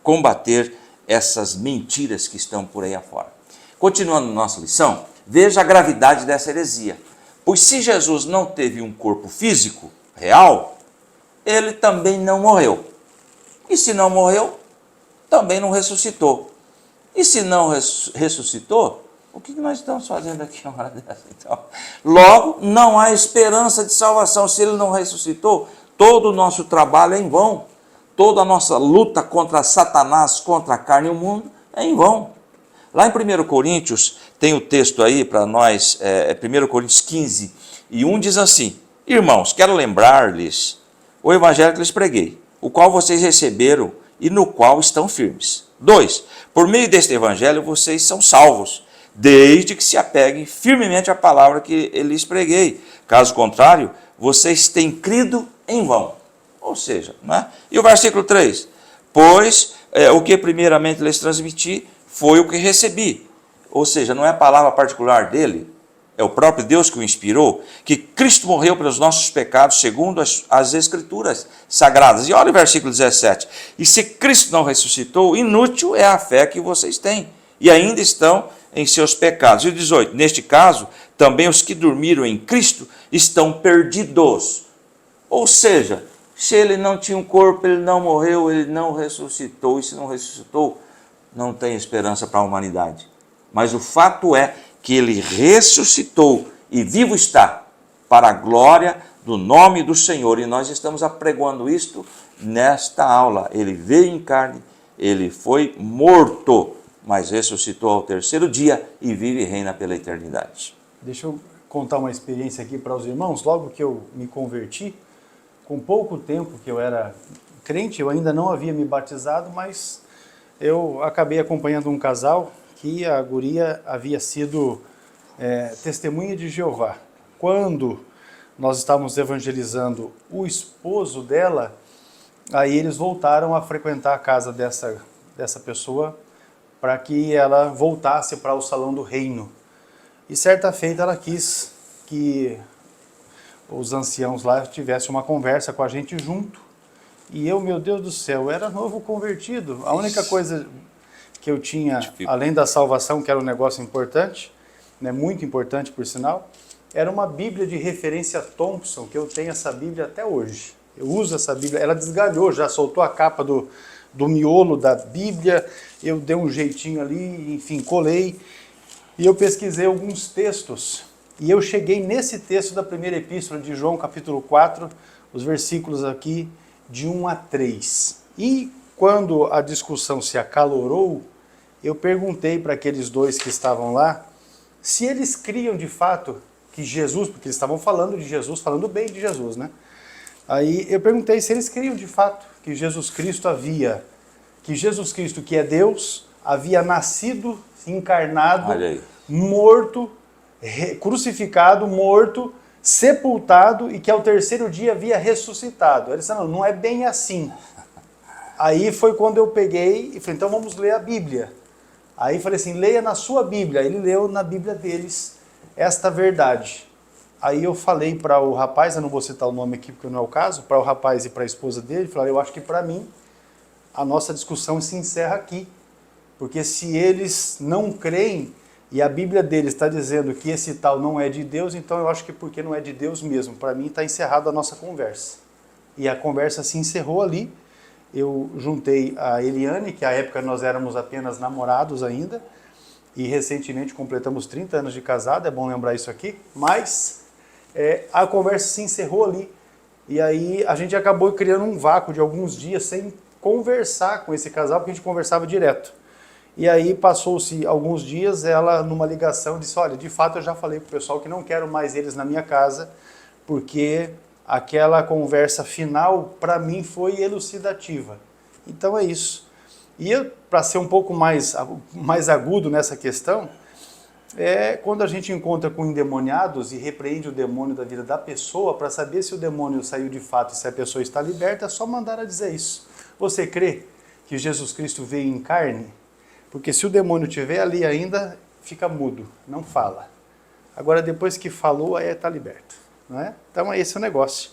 combater essas mentiras que estão por aí afora. Continuando nossa lição, veja a gravidade dessa heresia. Pois se Jesus não teve um corpo físico real, ele também não morreu. E se não morreu, também não ressuscitou. E se não ressuscitou, o que nós estamos fazendo aqui uma hora dessa? Então, logo, não há esperança de salvação. Se ele não ressuscitou, todo o nosso trabalho é em vão. Toda a nossa luta contra Satanás, contra a carne e o mundo é em vão. Lá em 1 Coríntios, tem o texto aí para nós, 1 Coríntios 15, e 1 diz assim: irmãos, quero lembrar-lhes o evangelho que lhes preguei, o qual vocês receberam e no qual estão firmes. 2. Por meio deste evangelho vocês são salvos, desde que se apeguem firmemente à palavra que lhes preguei. Caso contrário, vocês têm crido em vão. Ou seja, não é? E o versículo 3, pois o que primeiramente lhes transmiti foi o que recebi. Ou seja, não é a palavra particular dele, é o próprio Deus que o inspirou, que Cristo morreu pelos nossos pecados, segundo as Escrituras sagradas. E olha o versículo 17, e se Cristo não ressuscitou, inútil é a fé que vocês têm, e ainda estão em seus pecados. E o 18, neste caso, também os que dormiram em Cristo estão perdidos. Ou seja, se ele não tinha um corpo, ele não morreu, ele não ressuscitou, e se não ressuscitou, não tem esperança para a humanidade. Mas o fato é que ele ressuscitou e vivo está para a glória do nome do Senhor. E nós estamos apregoando isto nesta aula. Ele veio em carne, ele foi morto mas ressuscitou ao terceiro dia e vive e reina pela eternidade. Deixa eu contar uma experiência aqui para os irmãos. Logo que eu me converti, com pouco tempo que eu era crente, eu ainda não havia me batizado, mas eu acabei acompanhando um casal que a guria havia sido testemunha de Jeová. Quando nós estávamos evangelizando o esposo dela, aí eles voltaram a frequentar a casa dessa pessoa para que ela voltasse para o salão do reino. E certa feita ela quis que os anciãos lá tivessem uma conversa com a gente junto. E eu, meu Deus do céu, eu era novo convertido. A única coisa que eu tinha, além da salvação, que era um negócio importante, né, muito importante por sinal, era uma Bíblia de referência Thompson, que eu tenho essa Bíblia até hoje. Eu uso essa Bíblia, ela desgalhou, já soltou a capa do miolo da Bíblia, eu dei um jeitinho ali, enfim, colei, e eu pesquisei alguns textos, e eu cheguei nesse texto da primeira epístola de João, capítulo 4, os versículos aqui de 1 a 3. E quando a discussão se acalorou, eu perguntei para aqueles dois que estavam lá, se eles criam de fato que Jesus, porque eles estavam falando de Jesus, falando bem de Jesus, né? Aí eu perguntei se eles criam de fato que Jesus Cristo, que é Deus, havia nascido, encarnado, morto, crucificado, morto, sepultado e que ao terceiro dia havia ressuscitado. Eles disseram, não é bem assim. Aí foi quando eu peguei e falei, então vamos ler a Bíblia. Aí falei assim, leia na sua Bíblia. Ele leu na Bíblia deles esta verdade. Aí eu falei para o rapaz, eu não vou citar o nome aqui porque não é o caso, para o rapaz e para a esposa dele, falei, eu acho que para mim a nossa discussão se encerra aqui. Porque se eles não creem e a Bíblia deles está dizendo que esse tal não é de Deus, então eu acho que porque não é de Deus mesmo. Para mim está encerrada a nossa conversa. E a conversa se encerrou ali. Eu juntei a Eliane, que à época nós éramos apenas namorados ainda, e recentemente completamos 30 anos de casado, é bom lembrar isso aqui, mas a conversa se encerrou ali. E aí a gente acabou criando um vácuo de alguns dias sem conversar com esse casal, porque a gente conversava direto. E aí passou-se alguns dias, ela numa ligação disse, olha, de fato eu já falei para o pessoal que não quero mais eles na minha casa, porque aquela conversa final para mim foi elucidativa. Então é isso. E para ser um pouco mais agudo nessa questão, quando a gente encontra com endemoniados e repreende o demônio da vida da pessoa, para saber se o demônio saiu de fato e se a pessoa está liberta, é só mandar ela dizer isso. Você crê que Jesus Cristo veio em carne? Porque se o demônio estiver ali ainda, fica mudo, não fala. Agora depois que falou, aí está liberto. Não é? Então é esse o negócio.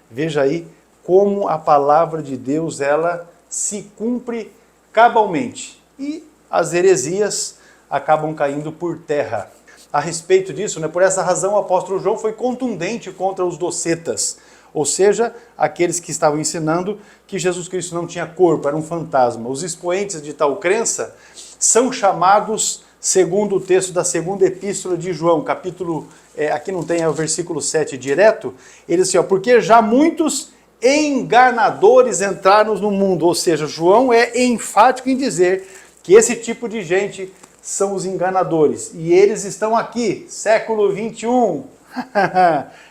Veja aí como a palavra de Deus ela se cumpre cabalmente. E as heresias acabam caindo por terra. A respeito disso, né, por essa razão o apóstolo João foi contundente contra os docetas, ou seja, aqueles que estavam ensinando que Jesus Cristo não tinha corpo, era um fantasma. Os expoentes de tal crença são chamados, segundo o texto da segunda epístola de João, capítulo, aqui não tem o versículo 7 direto, ele diz assim, porque já muitos enganadores entraram no mundo, ou seja, João é enfático em dizer que esse tipo de gente são os enganadores, e eles estão aqui, século 21,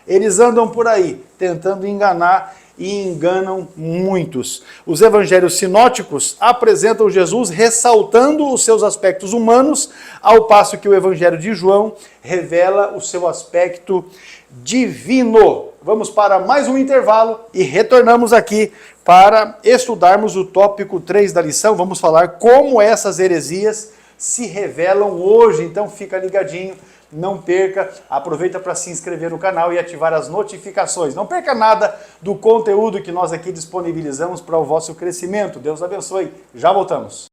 eles andam por aí, tentando enganar e enganam muitos. Os evangelhos sinóticos apresentam Jesus ressaltando os seus aspectos humanos, ao passo que o evangelho de João revela o seu aspecto divino. Vamos para mais um intervalo e retornamos aqui para estudarmos o tópico 3 da lição. Vamos falar como essas heresias se revelam hoje, então fica ligadinho. Não perca, aproveita para se inscrever no canal e ativar as notificações. Não perca nada do conteúdo que nós aqui disponibilizamos para o vosso crescimento. Deus abençoe. Já voltamos.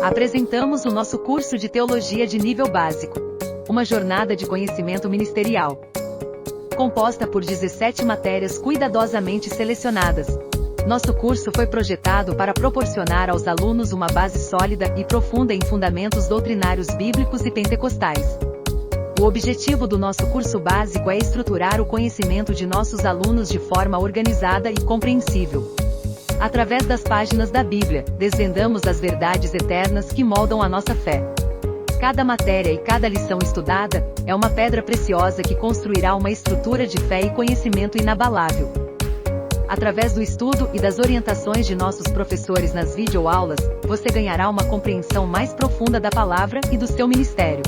Apresentamos o nosso curso de Teologia de nível básico. uma jornada de conhecimento ministerial. Composta por 17 matérias cuidadosamente selecionadas. Nosso curso foi projetado para proporcionar aos alunos uma base sólida e profunda em fundamentos doutrinários bíblicos e pentecostais. O objetivo do nosso curso básico é estruturar o conhecimento de nossos alunos de forma organizada e compreensível. Através das páginas da Bíblia, desvendamos as verdades eternas que moldam a nossa fé. Cada matéria e cada lição estudada é uma pedra preciosa que construirá uma estrutura de fé e conhecimento inabalável. Através do estudo e das orientações de nossos professores nas videoaulas, você ganhará uma compreensão mais profunda da palavra e do seu ministério.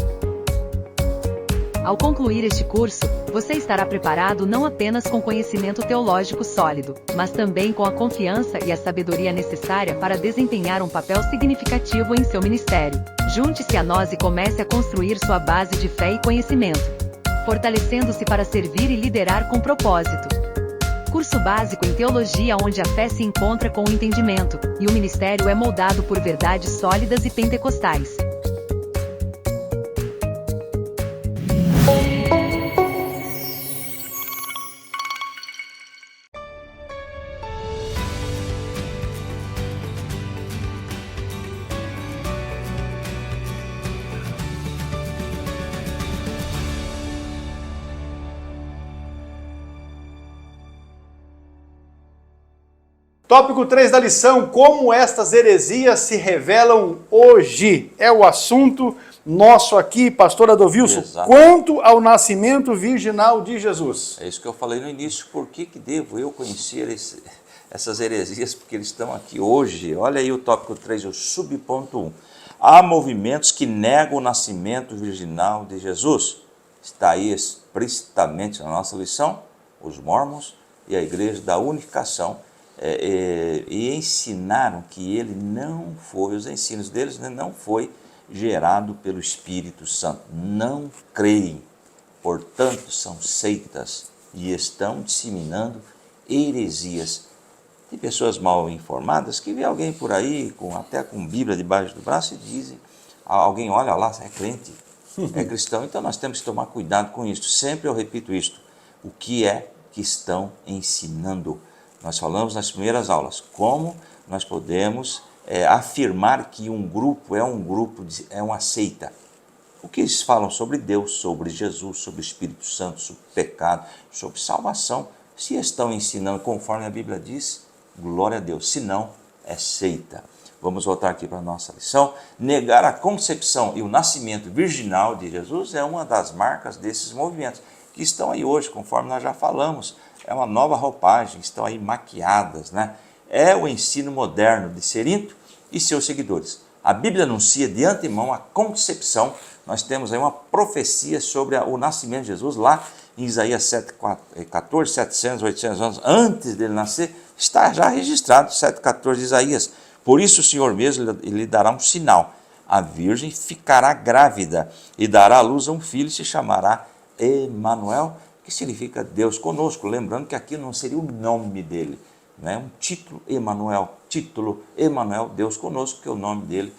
Ao concluir este curso, você estará preparado não apenas com conhecimento teológico sólido, mas também com a confiança e a sabedoria necessária para desempenhar um papel significativo em seu ministério. Junte-se a nós e comece a construir sua base de fé e conhecimento, fortalecendo-se para servir e liderar com propósito. Curso básico em teologia onde a fé se encontra com o entendimento, e o ministério é moldado por verdades sólidas e pentecostais. Tópico 3 da lição, como estas heresias se revelam hoje. É o assunto nosso aqui, pastor Adovilson, Exato. Quanto ao nascimento virginal de Jesus. É isso que eu falei no início. Por que devo eu conhecer essas heresias? Porque eles estão aqui hoje. Olha aí o tópico 3, o subponto 1. Há movimentos que negam o nascimento virginal de Jesus. Está aí explicitamente na nossa lição, os mormons e a Igreja da Unificação, e ensinaram que ele não foi, os ensinos deles não foi gerado pelo Espírito Santo. Não creem, portanto são seitas e estão disseminando heresias. Tem pessoas mal informadas que vê alguém por aí, até com Bíblia debaixo do braço, e dizem, alguém olha lá, é crente, é cristão. Então nós temos que tomar cuidado com isso. Sempre eu repito isto, o que é que estão ensinando? Nós falamos nas primeiras aulas, como nós podemos afirmar que um grupo é uma seita. O que eles falam sobre Deus, sobre Jesus, sobre o Espírito Santo, sobre pecado, sobre salvação. Se estão ensinando conforme a Bíblia diz, glória a Deus. Se não, é seita. Vamos voltar aqui para a nossa lição. Negar a concepção e o nascimento virginal de Jesus é uma das marcas desses movimentos que estão aí hoje, conforme nós já falamos. É uma nova roupagem, estão aí maquiadas, né? É o ensino moderno de Cerinto e seus seguidores. A Bíblia anuncia de antemão a concepção. Nós temos aí uma profecia sobre o nascimento de Jesus lá em Isaías 7,14, 700, 800 anos antes dele nascer, está já registrado 7,14 de Isaías. Por isso o Senhor mesmo lhe dará um sinal. A virgem ficará grávida e dará à luz a um filho e se chamará Emanuel, que significa Deus conosco. Lembrando que aqui não seria o nome dele, né? Um título Emanuel, Deus conosco, que o nome dele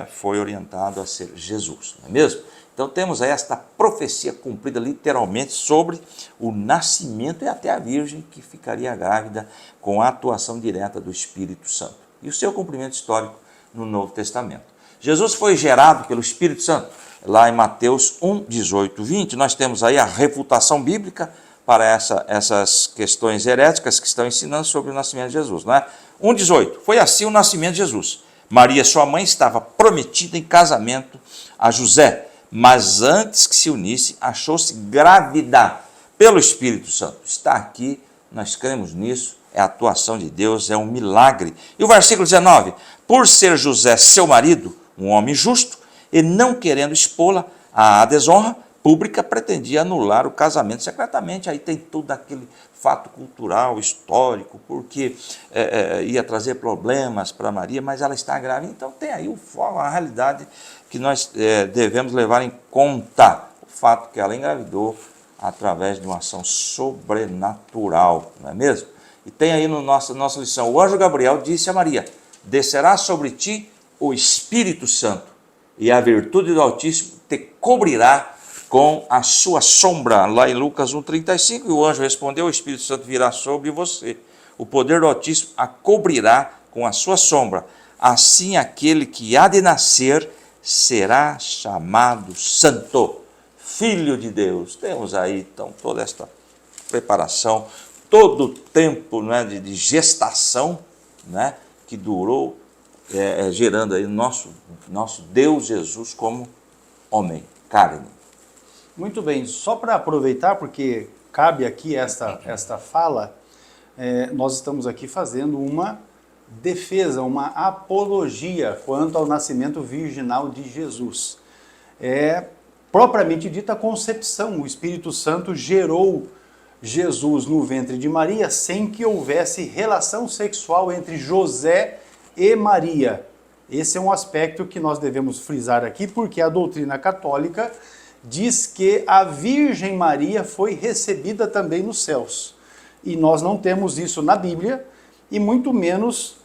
foi orientado a ser Jesus, não é mesmo? Então temos aí esta profecia cumprida literalmente sobre o nascimento e até a virgem que ficaria grávida com a atuação direta do Espírito Santo. E o seu cumprimento histórico no Novo Testamento. Jesus foi gerado pelo Espírito Santo. Lá em Mateus 1, 18, 20, nós temos aí a refutação bíblica para essas questões heréticas que estão ensinando sobre o nascimento de Jesus, não é? 1, 18, foi assim o nascimento de Jesus. Maria, sua mãe, estava prometida em casamento a José, mas antes que se unisse, achou-se grávida pelo Espírito Santo. Está aqui, nós cremos nisso, é a atuação de Deus, é um milagre. E o versículo 19, por ser José seu marido, um homem justo, e não querendo expô-la à desonra pública, pretendia anular o casamento secretamente. Aí tem todo aquele fato cultural, histórico, porque ia trazer problemas para Maria, mas ela está grávida. Então tem aí a realidade que nós devemos levar em conta, o fato que ela engravidou através de uma ação sobrenatural, não é mesmo? E tem aí na nossa lição, o anjo Gabriel disse a Maria, descerá sobre ti o Espírito Santo, e a virtude do Altíssimo te cobrirá com a sua sombra, lá em Lucas 1,35, e o anjo respondeu, o Espírito Santo virá sobre você, o poder do Altíssimo a cobrirá com a sua sombra, assim aquele que há de nascer será chamado Santo, Filho de Deus. Temos aí, então, toda esta preparação, todo o tempo, né, de gestação, né, que durou, gerando aí nosso Deus Jesus como homem, carne. Muito bem, só para aproveitar, porque cabe aqui esta fala, nós estamos aqui fazendo uma defesa, uma apologia quanto ao nascimento virginal de Jesus. Propriamente dita, a concepção, o Espírito Santo gerou Jesus no ventre de Maria sem que houvesse relação sexual entre José e Maria. Esse é um aspecto que nós devemos frisar aqui, porque a doutrina católica diz que a Virgem Maria foi recebida também nos céus. E nós não temos isso na Bíblia, e muito menos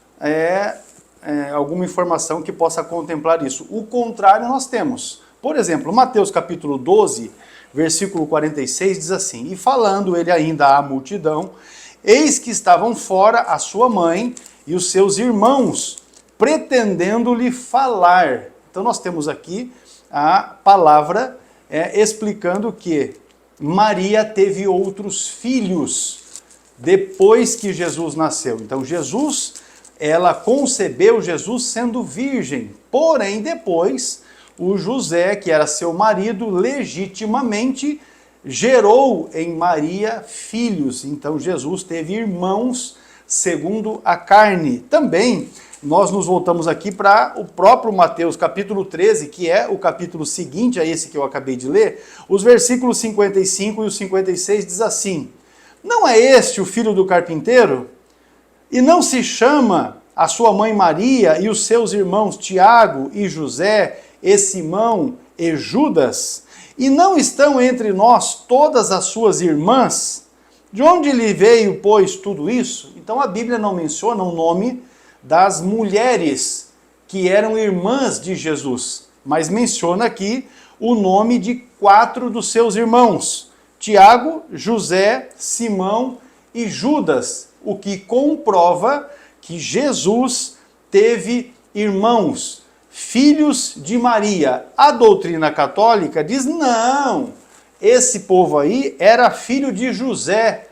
alguma informação que possa contemplar isso. O contrário nós temos. Por exemplo, Mateus capítulo 12, versículo 46 diz assim, e falando ele ainda à multidão, eis que estavam fora a sua mãe e os seus irmãos, pretendendo-lhe falar. Então nós temos aqui a palavra explicando que Maria teve outros filhos depois que Jesus nasceu. Então ela concebeu Jesus sendo virgem, porém depois o José, que era seu marido, legitimamente gerou em Maria filhos. Então Jesus teve irmãos segundo a carne. Também nós nos voltamos aqui para o próprio Mateus capítulo 13, que é o capítulo seguinte a esse que eu acabei de ler. Os versículos 55 e o 56 diz assim, não é este o filho do carpinteiro? E não se chama a sua mãe Maria e os seus irmãos Tiago e José, e Simão e Judas? E não estão entre nós todas as suas irmãs? De onde lhe veio, pois, tudo isso? Então a Bíblia não menciona o nome das mulheres que eram irmãs de Jesus, mas menciona aqui o nome de 4 dos seus irmãos, Tiago, José, Simão e Judas, o que comprova que Jesus teve irmãos, filhos de Maria. A doutrina católica diz, não, esse povo aí era filho de José,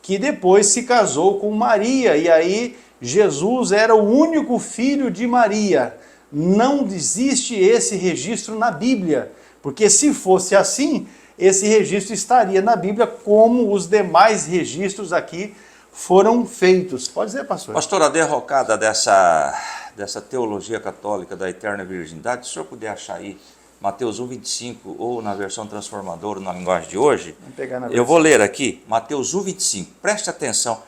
que depois se casou com Maria, e aí Jesus era o único filho de Maria. Não existe esse registro na Bíblia, porque se fosse assim, esse registro estaria na Bíblia como os demais registros aqui foram feitos. Pode dizer, pastor? Pastor, a derrocada dessa teologia católica da eterna virgindade, se o senhor puder achar aí Mateus 1,25 ou na versão transformadora, na linguagem de hoje, eu vou ler aqui, Mateus 1,25, preste atenção,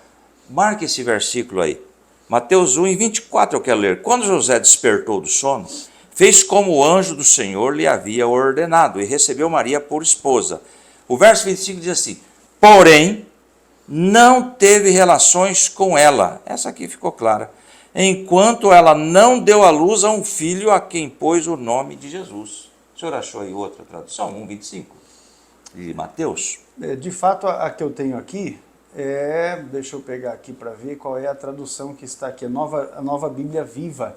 marque esse versículo aí, Mateus 1,24 eu quero ler. Quando José despertou do sono, fez como o anjo do Senhor lhe havia ordenado e recebeu Maria por esposa. O verso 25 diz assim, porém, não teve relações com ela, essa aqui ficou clara, enquanto ela não deu à luz a um filho a quem pôs o nome de Jesus. O senhor achou aí outra tradução, 1,25 de Mateus? De fato, a que eu tenho aqui, deixa eu pegar aqui para ver qual é a tradução que está aqui, a nova Bíblia Viva.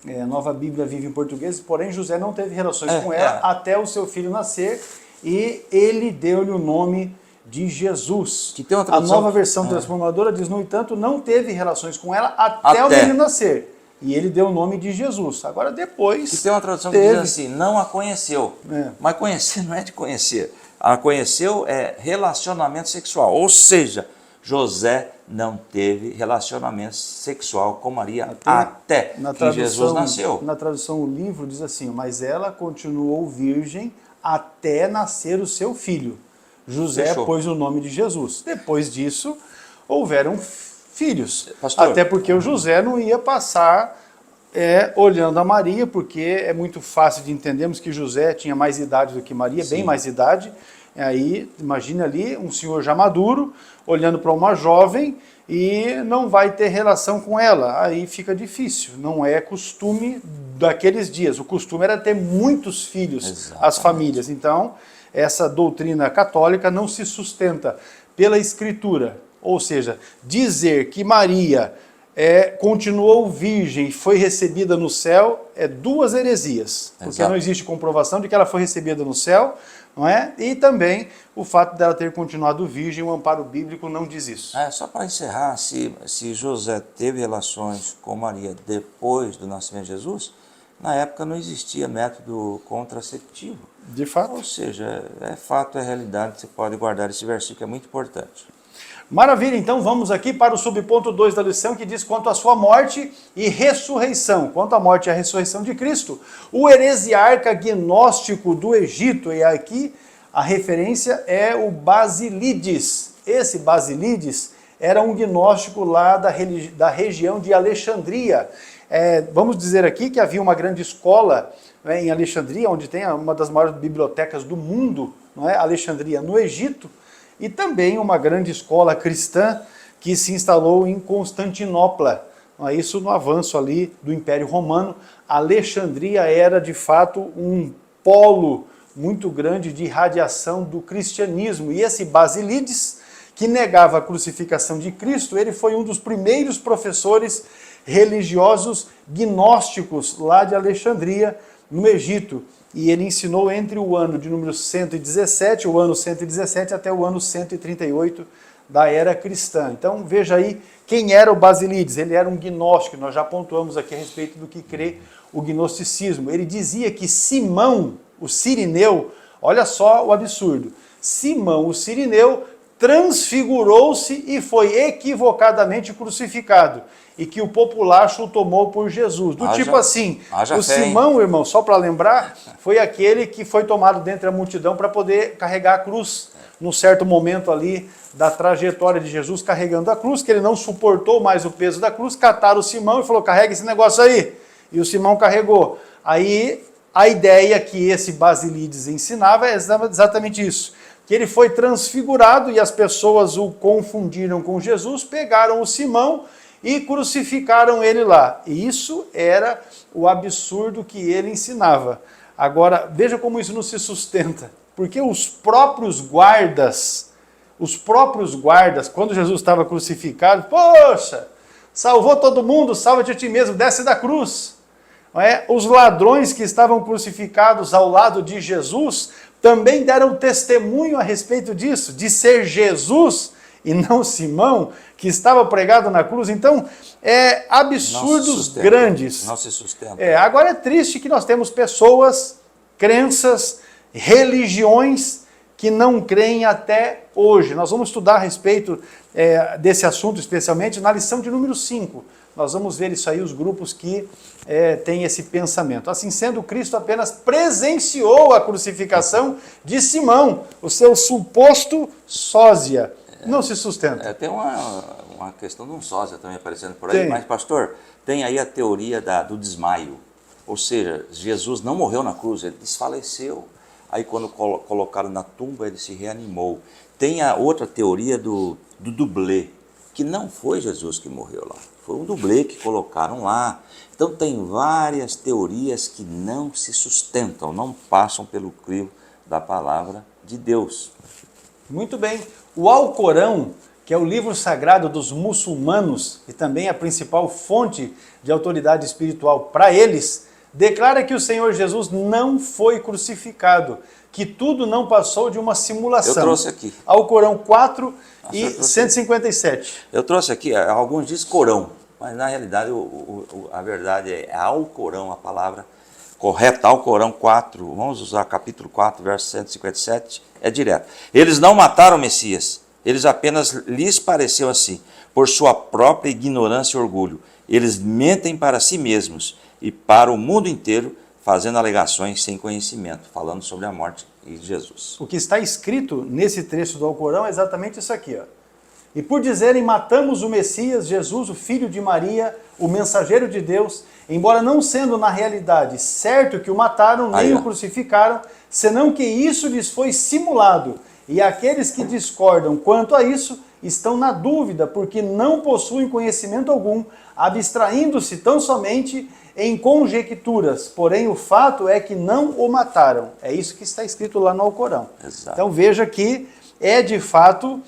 A Nova Bíblia Viva em português, porém José não teve relações com ela até o seu filho nascer e ele deu-lhe o nome de Jesus. Que tem uma tradução... A nova versão transformadora diz, no entanto, não teve relações com ela até o menino nascer. E ele deu o nome de Jesus. Agora depois... Que tem uma tradução que diz assim, não a conheceu. Mas conhecer não é de conhecer. A conheceu é relacionamento sexual. Ou seja, José não teve relacionamento sexual com Maria até que Jesus nasceu. Na tradução, o livro diz assim, mas ela continuou virgem até nascer o seu filho. José pôs o nome de Jesus. Depois disso, houveram filhos. Pastor, até porque o José não ia passar olhando a Maria, porque é muito fácil de entendermos que José tinha mais idade do que Maria, bem mais idade. Aí, imagine ali um senhor já maduro, olhando para uma jovem e não vai ter relação com ela. Aí fica difícil, não é costume daqueles dias. O costume era ter muitos filhos, Exatamente. as famílias. Então, essa doutrina católica não se sustenta pela Escritura. Ou seja, dizer que Maria continuou virgem e foi recebida no céu é duas heresias. Porque Exato. não existe comprovação de que ela foi recebida no céu, não é? E também o fato dela ter continuado virgem, o amparo bíblico não diz isso. Só para encerrar, se José teve relações com Maria depois do nascimento de Jesus, na época não existia método contraceptivo. De fato. Ou seja, é fato, é realidade, você pode guardar esse versículo que é muito importante. Maravilha, então vamos aqui para o subponto 2 da lição, que diz quanto à sua morte e ressurreição. Quanto à morte e à ressurreição de Cristo, o heresiarca gnóstico do Egito, e aqui a referência é o Basílides. Esse Basílides era um gnóstico lá da região de Alexandria. Vamos dizer aqui que havia uma grande escola, né, em Alexandria, onde tem uma das maiores bibliotecas do mundo, não é? Alexandria, no Egito. E também uma grande escola cristã que se instalou em Constantinopla. Isso no avanço ali do Império Romano. Alexandria era, de fato, um polo muito grande de irradiação do cristianismo. E esse Basílides, que negava a crucificação de Cristo, ele foi um dos primeiros professores religiosos gnósticos lá de Alexandria, no Egito. E ele ensinou entre o ano de número 117, o ano 117, até o ano 138 da era cristã. Então veja aí quem era o Basílides. Ele era um gnóstico, nós já pontuamos aqui a respeito do que crê o gnosticismo. Ele dizia que Simão, o Cirineu, olha só o absurdo, Simão, o Cirineu, transfigurou-se e foi equivocadamente crucificado. E que o populacho o tomou por Jesus. Do tipo assim, o Simão, irmão, só para lembrar, foi aquele que foi tomado dentre a multidão para poder carregar a cruz. Num certo momento ali da trajetória de Jesus carregando a cruz, que ele não suportou mais o peso da cruz, cataram o Simão e falou, carrega esse negócio aí. E o Simão carregou. Aí a ideia que esse Basílides ensinava é exatamente isso. Que ele foi transfigurado e as pessoas o confundiram com Jesus, pegaram o Simão e crucificaram ele lá. E isso era o absurdo que ele ensinava. Agora, veja como isso não se sustenta. Porque os próprios guardas, quando Jesus estava crucificado, poxa, salvou todo mundo, salva-te a ti mesmo, desce da cruz. Não é? Os ladrões que estavam crucificados ao lado de Jesus também deram testemunho a respeito disso, de ser Jesus e não Simão, que estava pregado na cruz. Então, absurdos grandes. Não se sustenta. Agora é triste que nós temos pessoas, crenças, religiões que não creem até hoje. Nós vamos estudar a respeito desse assunto, especialmente na lição de número 5. Nós vamos ver isso aí, os grupos que têm esse pensamento. Assim sendo, Cristo apenas presenciou a crucificação de Simão, o seu suposto sósia. Não se sustenta. Tem uma questão de um sósia também aparecendo por aí, mas pastor, tem aí a teoria do desmaio. Ou seja, Jesus não morreu na cruz, ele desfaleceu. Aí quando colocaram na tumba, ele se reanimou. Tem a outra teoria do dublê, que não foi Jesus que morreu lá. Foi um dublê que colocaram lá. Então tem várias teorias que não se sustentam, não passam pelo crivo da palavra de Deus. Muito bem. O Alcorão, que é o livro sagrado dos muçulmanos e também a principal fonte de autoridade espiritual para eles, declara que o Senhor Jesus não foi crucificado, que tudo não passou de uma simulação. Eu trouxe aqui. Alcorão 4 e 157. Eu trouxe aqui, alguns dizem Corão, mas na realidade a verdade é Alcorão, a palavra correta, Alcorão 4, vamos usar capítulo 4, verso 157, é direto. Eles não mataram o Messias, eles apenas lhes pareceu assim, por sua própria ignorância e orgulho. Eles mentem para si mesmos e para o mundo inteiro, fazendo alegações sem conhecimento, falando sobre a morte de Jesus. O que está escrito nesse trecho do Alcorão é exatamente isso aqui, ó. E por dizerem, matamos o Messias, Jesus, o filho de Maria, o mensageiro de Deus, embora não sendo na realidade certo que o mataram, nem o crucificaram, senão que isso lhes foi simulado. E aqueles que discordam quanto a isso estão na dúvida, porque não possuem conhecimento algum, abstraindo-se tão somente em conjecturas. Porém, o fato é que não o mataram. É isso que está escrito lá no Alcorão. Exato. Então veja que é de fato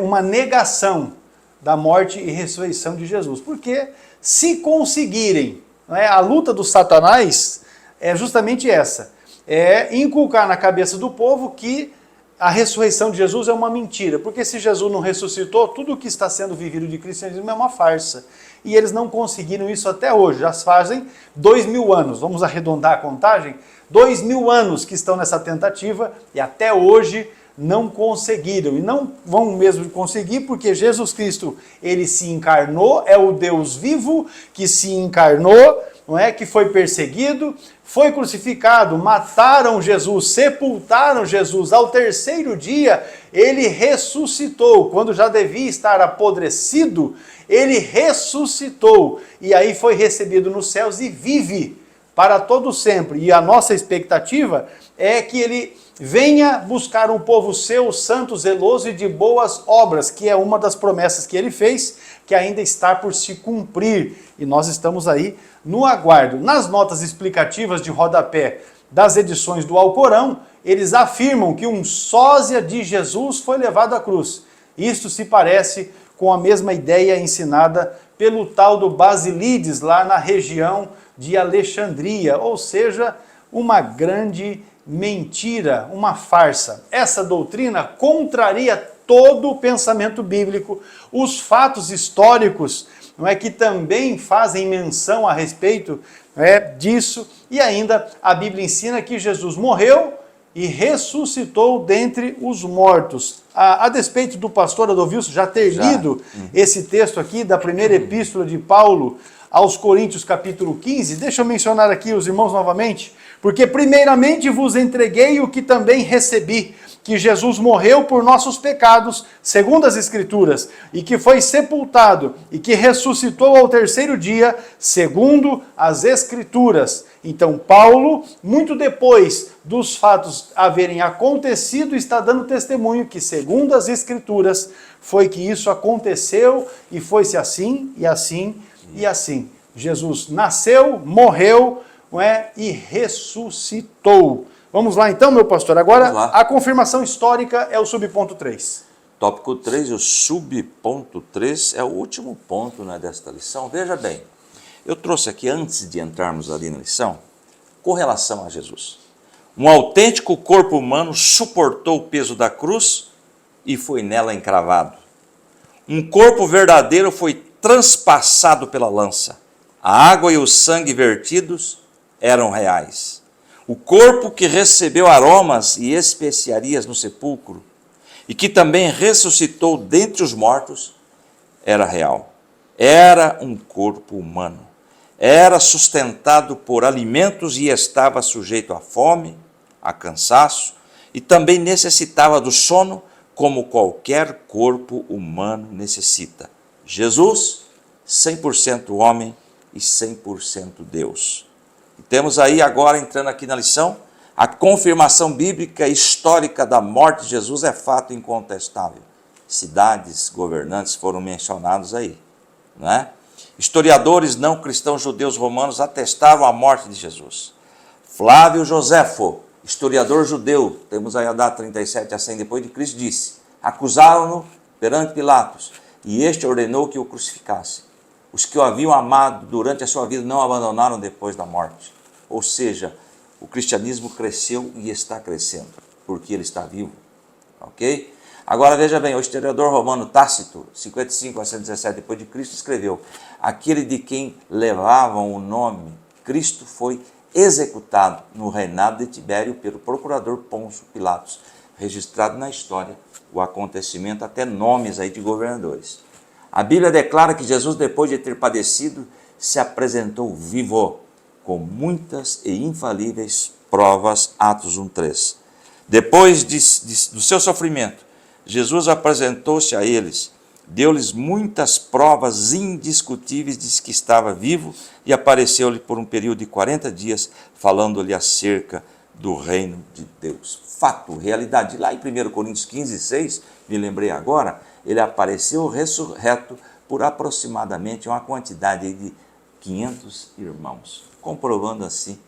uma negação da morte e ressurreição de Jesus. Porque se conseguirem, a luta do Satanás é justamente essa, é inculcar na cabeça do povo que a ressurreição de Jesus é uma mentira, porque se Jesus não ressuscitou, tudo o que está sendo vivido de cristianismo é uma farsa. E eles não conseguiram isso até hoje, já fazem 2000 anos, vamos arredondar a contagem, 2000 anos que estão nessa tentativa e até hoje não conseguiram. E não vão mesmo conseguir porque Jesus Cristo, ele se encarnou, é o Deus vivo que se encarnou, não é? Que foi perseguido, foi crucificado, mataram Jesus, sepultaram Jesus. Ao terceiro dia, ele ressuscitou. Quando já devia estar apodrecido, ele ressuscitou. E aí foi recebido nos céus e vive para todo sempre. E a nossa expectativa é que ele venha buscar um povo seu, santo, zeloso e de boas obras, que é uma das promessas que ele fez, que ainda está por se cumprir. E nós estamos aí no aguardo. Nas notas explicativas de rodapé das edições do Alcorão, eles afirmam que um sósia de Jesus foi levado à cruz. Isto se parece com a mesma ideia ensinada pelo tal do Basilides, lá na região de Alexandria, ou seja, uma grande mentira, uma farsa. Essa doutrina contraria todo o pensamento bíblico, os fatos históricos, não é, que também fazem menção a respeito disso, e ainda a Bíblia ensina que Jesus morreu e ressuscitou dentre os mortos. A despeito do pastor Adovilson já ter lido esse texto aqui da primeira epístola de Paulo aos Coríntios, capítulo 15, deixa eu mencionar aqui os irmãos novamente, porque primeiramente vos entreguei o que também recebi, que Jesus morreu por nossos pecados, segundo as Escrituras, e que foi sepultado, e que ressuscitou ao terceiro dia, segundo as Escrituras. Então Paulo, muito depois dos fatos haverem acontecido, está dando testemunho que, segundo as Escrituras, foi que isso aconteceu, e foi-se assim, e assim, e assim. Jesus nasceu, morreu, e ressuscitou. Vamos lá então, meu pastor. Agora, a confirmação histórica é o subponto 3. Tópico 3, o subponto 3 é o último ponto, desta lição. Veja bem, eu trouxe aqui, antes de entrarmos ali na lição, com relação a Jesus. Um autêntico corpo humano suportou o peso da cruz e foi nela encravado. Um corpo verdadeiro foi transpassado pela lança. A água e o sangue vertidos eram reais. O corpo que recebeu aromas e especiarias no sepulcro e que também ressuscitou dentre os mortos era real. Era um corpo humano. Era sustentado por alimentos e estava sujeito à fome, a cansaço e também necessitava do sono como qualquer corpo humano necessita. Jesus, 100% homem e 100% Deus. E temos aí agora, entrando aqui na lição, a confirmação bíblica histórica da morte de Jesus é fato incontestável. Cidades, governantes foram mencionados aí, não é? Historiadores não cristãos judeus romanos atestavam a morte de Jesus. Flávio Joséfo, historiador judeu, temos aí a data 37 a 100 depois de Cristo, disse: acusaram-no perante Pilatos, e este ordenou que o crucificasse. Os que o haviam amado durante a sua vida não o abandonaram depois da morte. Ou seja, o cristianismo cresceu e está crescendo, porque ele está vivo. Ok? Agora veja bem, o historiador romano Tácito, 55 a 117 depois de Cristo, escreveu: aquele de quem levavam o nome Cristo foi executado no reinado de Tibério pelo procurador Pôncio Pilatos. Registrado na história o acontecimento, até nomes aí de governadores. A Bíblia declara que Jesus, depois de ter padecido, se apresentou vivo, com muitas e infalíveis provas, Atos 1:3. Depois do seu sofrimento, Jesus apresentou-se a eles, deu-lhes muitas provas indiscutíveis de que estava vivo e apareceu-lhe por um período de 40 dias, falando-lhe acerca do reino de Deus. Fato, realidade. Lá em 1 Coríntios 15, 6, me lembrei agora, ele apareceu ressurreto por aproximadamente uma quantidade de 500 irmãos, comprovando assim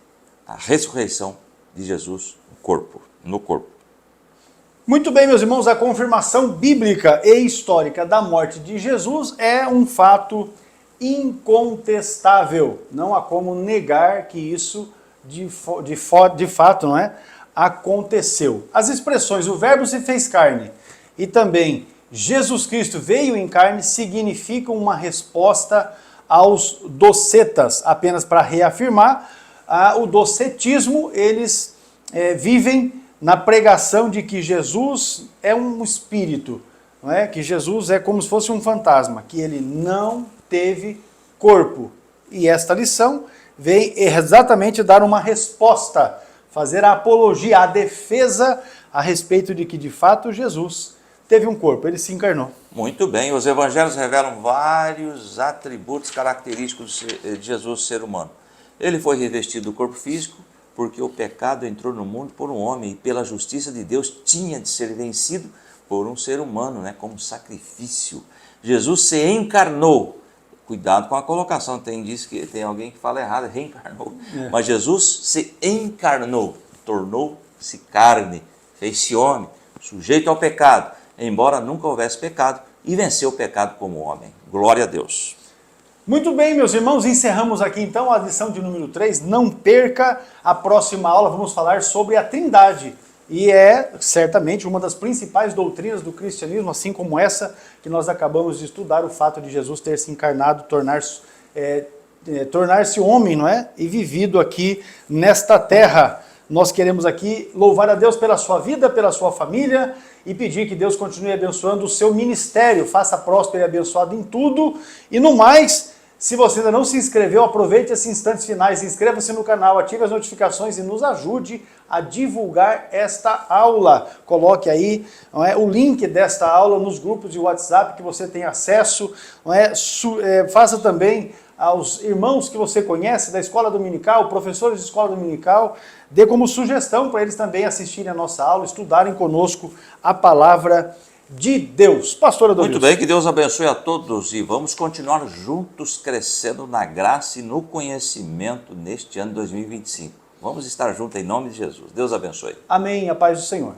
a ressurreição de Jesus no corpo. Muito bem, meus irmãos, a confirmação bíblica e histórica da morte de Jesus é um fato incontestável. Não há como negar que isso de fato, não é, aconteceu. As expressões o verbo se fez carne e também Jesus Cristo veio em carne significam uma resposta aos docetas. Apenas para reafirmar, o docetismo, eles vivem na pregação de que Jesus é um espírito, não é? Que Jesus é como se fosse um fantasma, que ele não teve corpo. E esta lição vem exatamente dar uma resposta, fazer a apologia, a defesa a respeito de que de fato Jesus teve um corpo, ele se encarnou. Muito bem, os evangelhos revelam vários atributos característicos de Jesus, ser humano. Ele foi revestido do corpo físico, porque o pecado entrou no mundo por um homem e pela justiça de Deus tinha de ser vencido por um ser humano, né, como sacrifício. Jesus se encarnou. Cuidado com a colocação, tem alguém que fala errado, reencarnou. Mas Jesus se encarnou, tornou-se carne, fez-se homem, sujeito ao pecado, embora nunca houvesse pecado, e venceu o pecado como homem. Glória a Deus. Muito bem, meus irmãos, encerramos aqui então a lição de número 3. Não perca a próxima aula, vamos falar sobre a Trindade. E é certamente uma das principais doutrinas do cristianismo, assim como essa que nós acabamos de estudar, o fato de Jesus ter se encarnado, tornar-se homem, não é? E vivido aqui nesta terra. Nós queremos aqui louvar a Deus pela sua vida, pela sua família e pedir que Deus continue abençoando o seu ministério, faça próspero e abençoado em tudo. E no mais, se você ainda não se inscreveu, aproveite esses instantes finais, inscreva-se no canal, ative as notificações e nos ajude a divulgar esta aula. Coloque aí, não é, o link desta aula nos grupos de WhatsApp que você tem acesso, não é, faça também aos irmãos que você conhece da escola dominical, professores de escola dominical, dê como sugestão para eles também assistirem a nossa aula, estudarem conosco a palavra de Deus. Pastor Adonilson. Muito bem, que Deus abençoe a todos e vamos continuar juntos crescendo na graça e no conhecimento neste ano 2025. Vamos estar juntos em nome de Jesus. Deus abençoe. Amém, a paz do Senhor.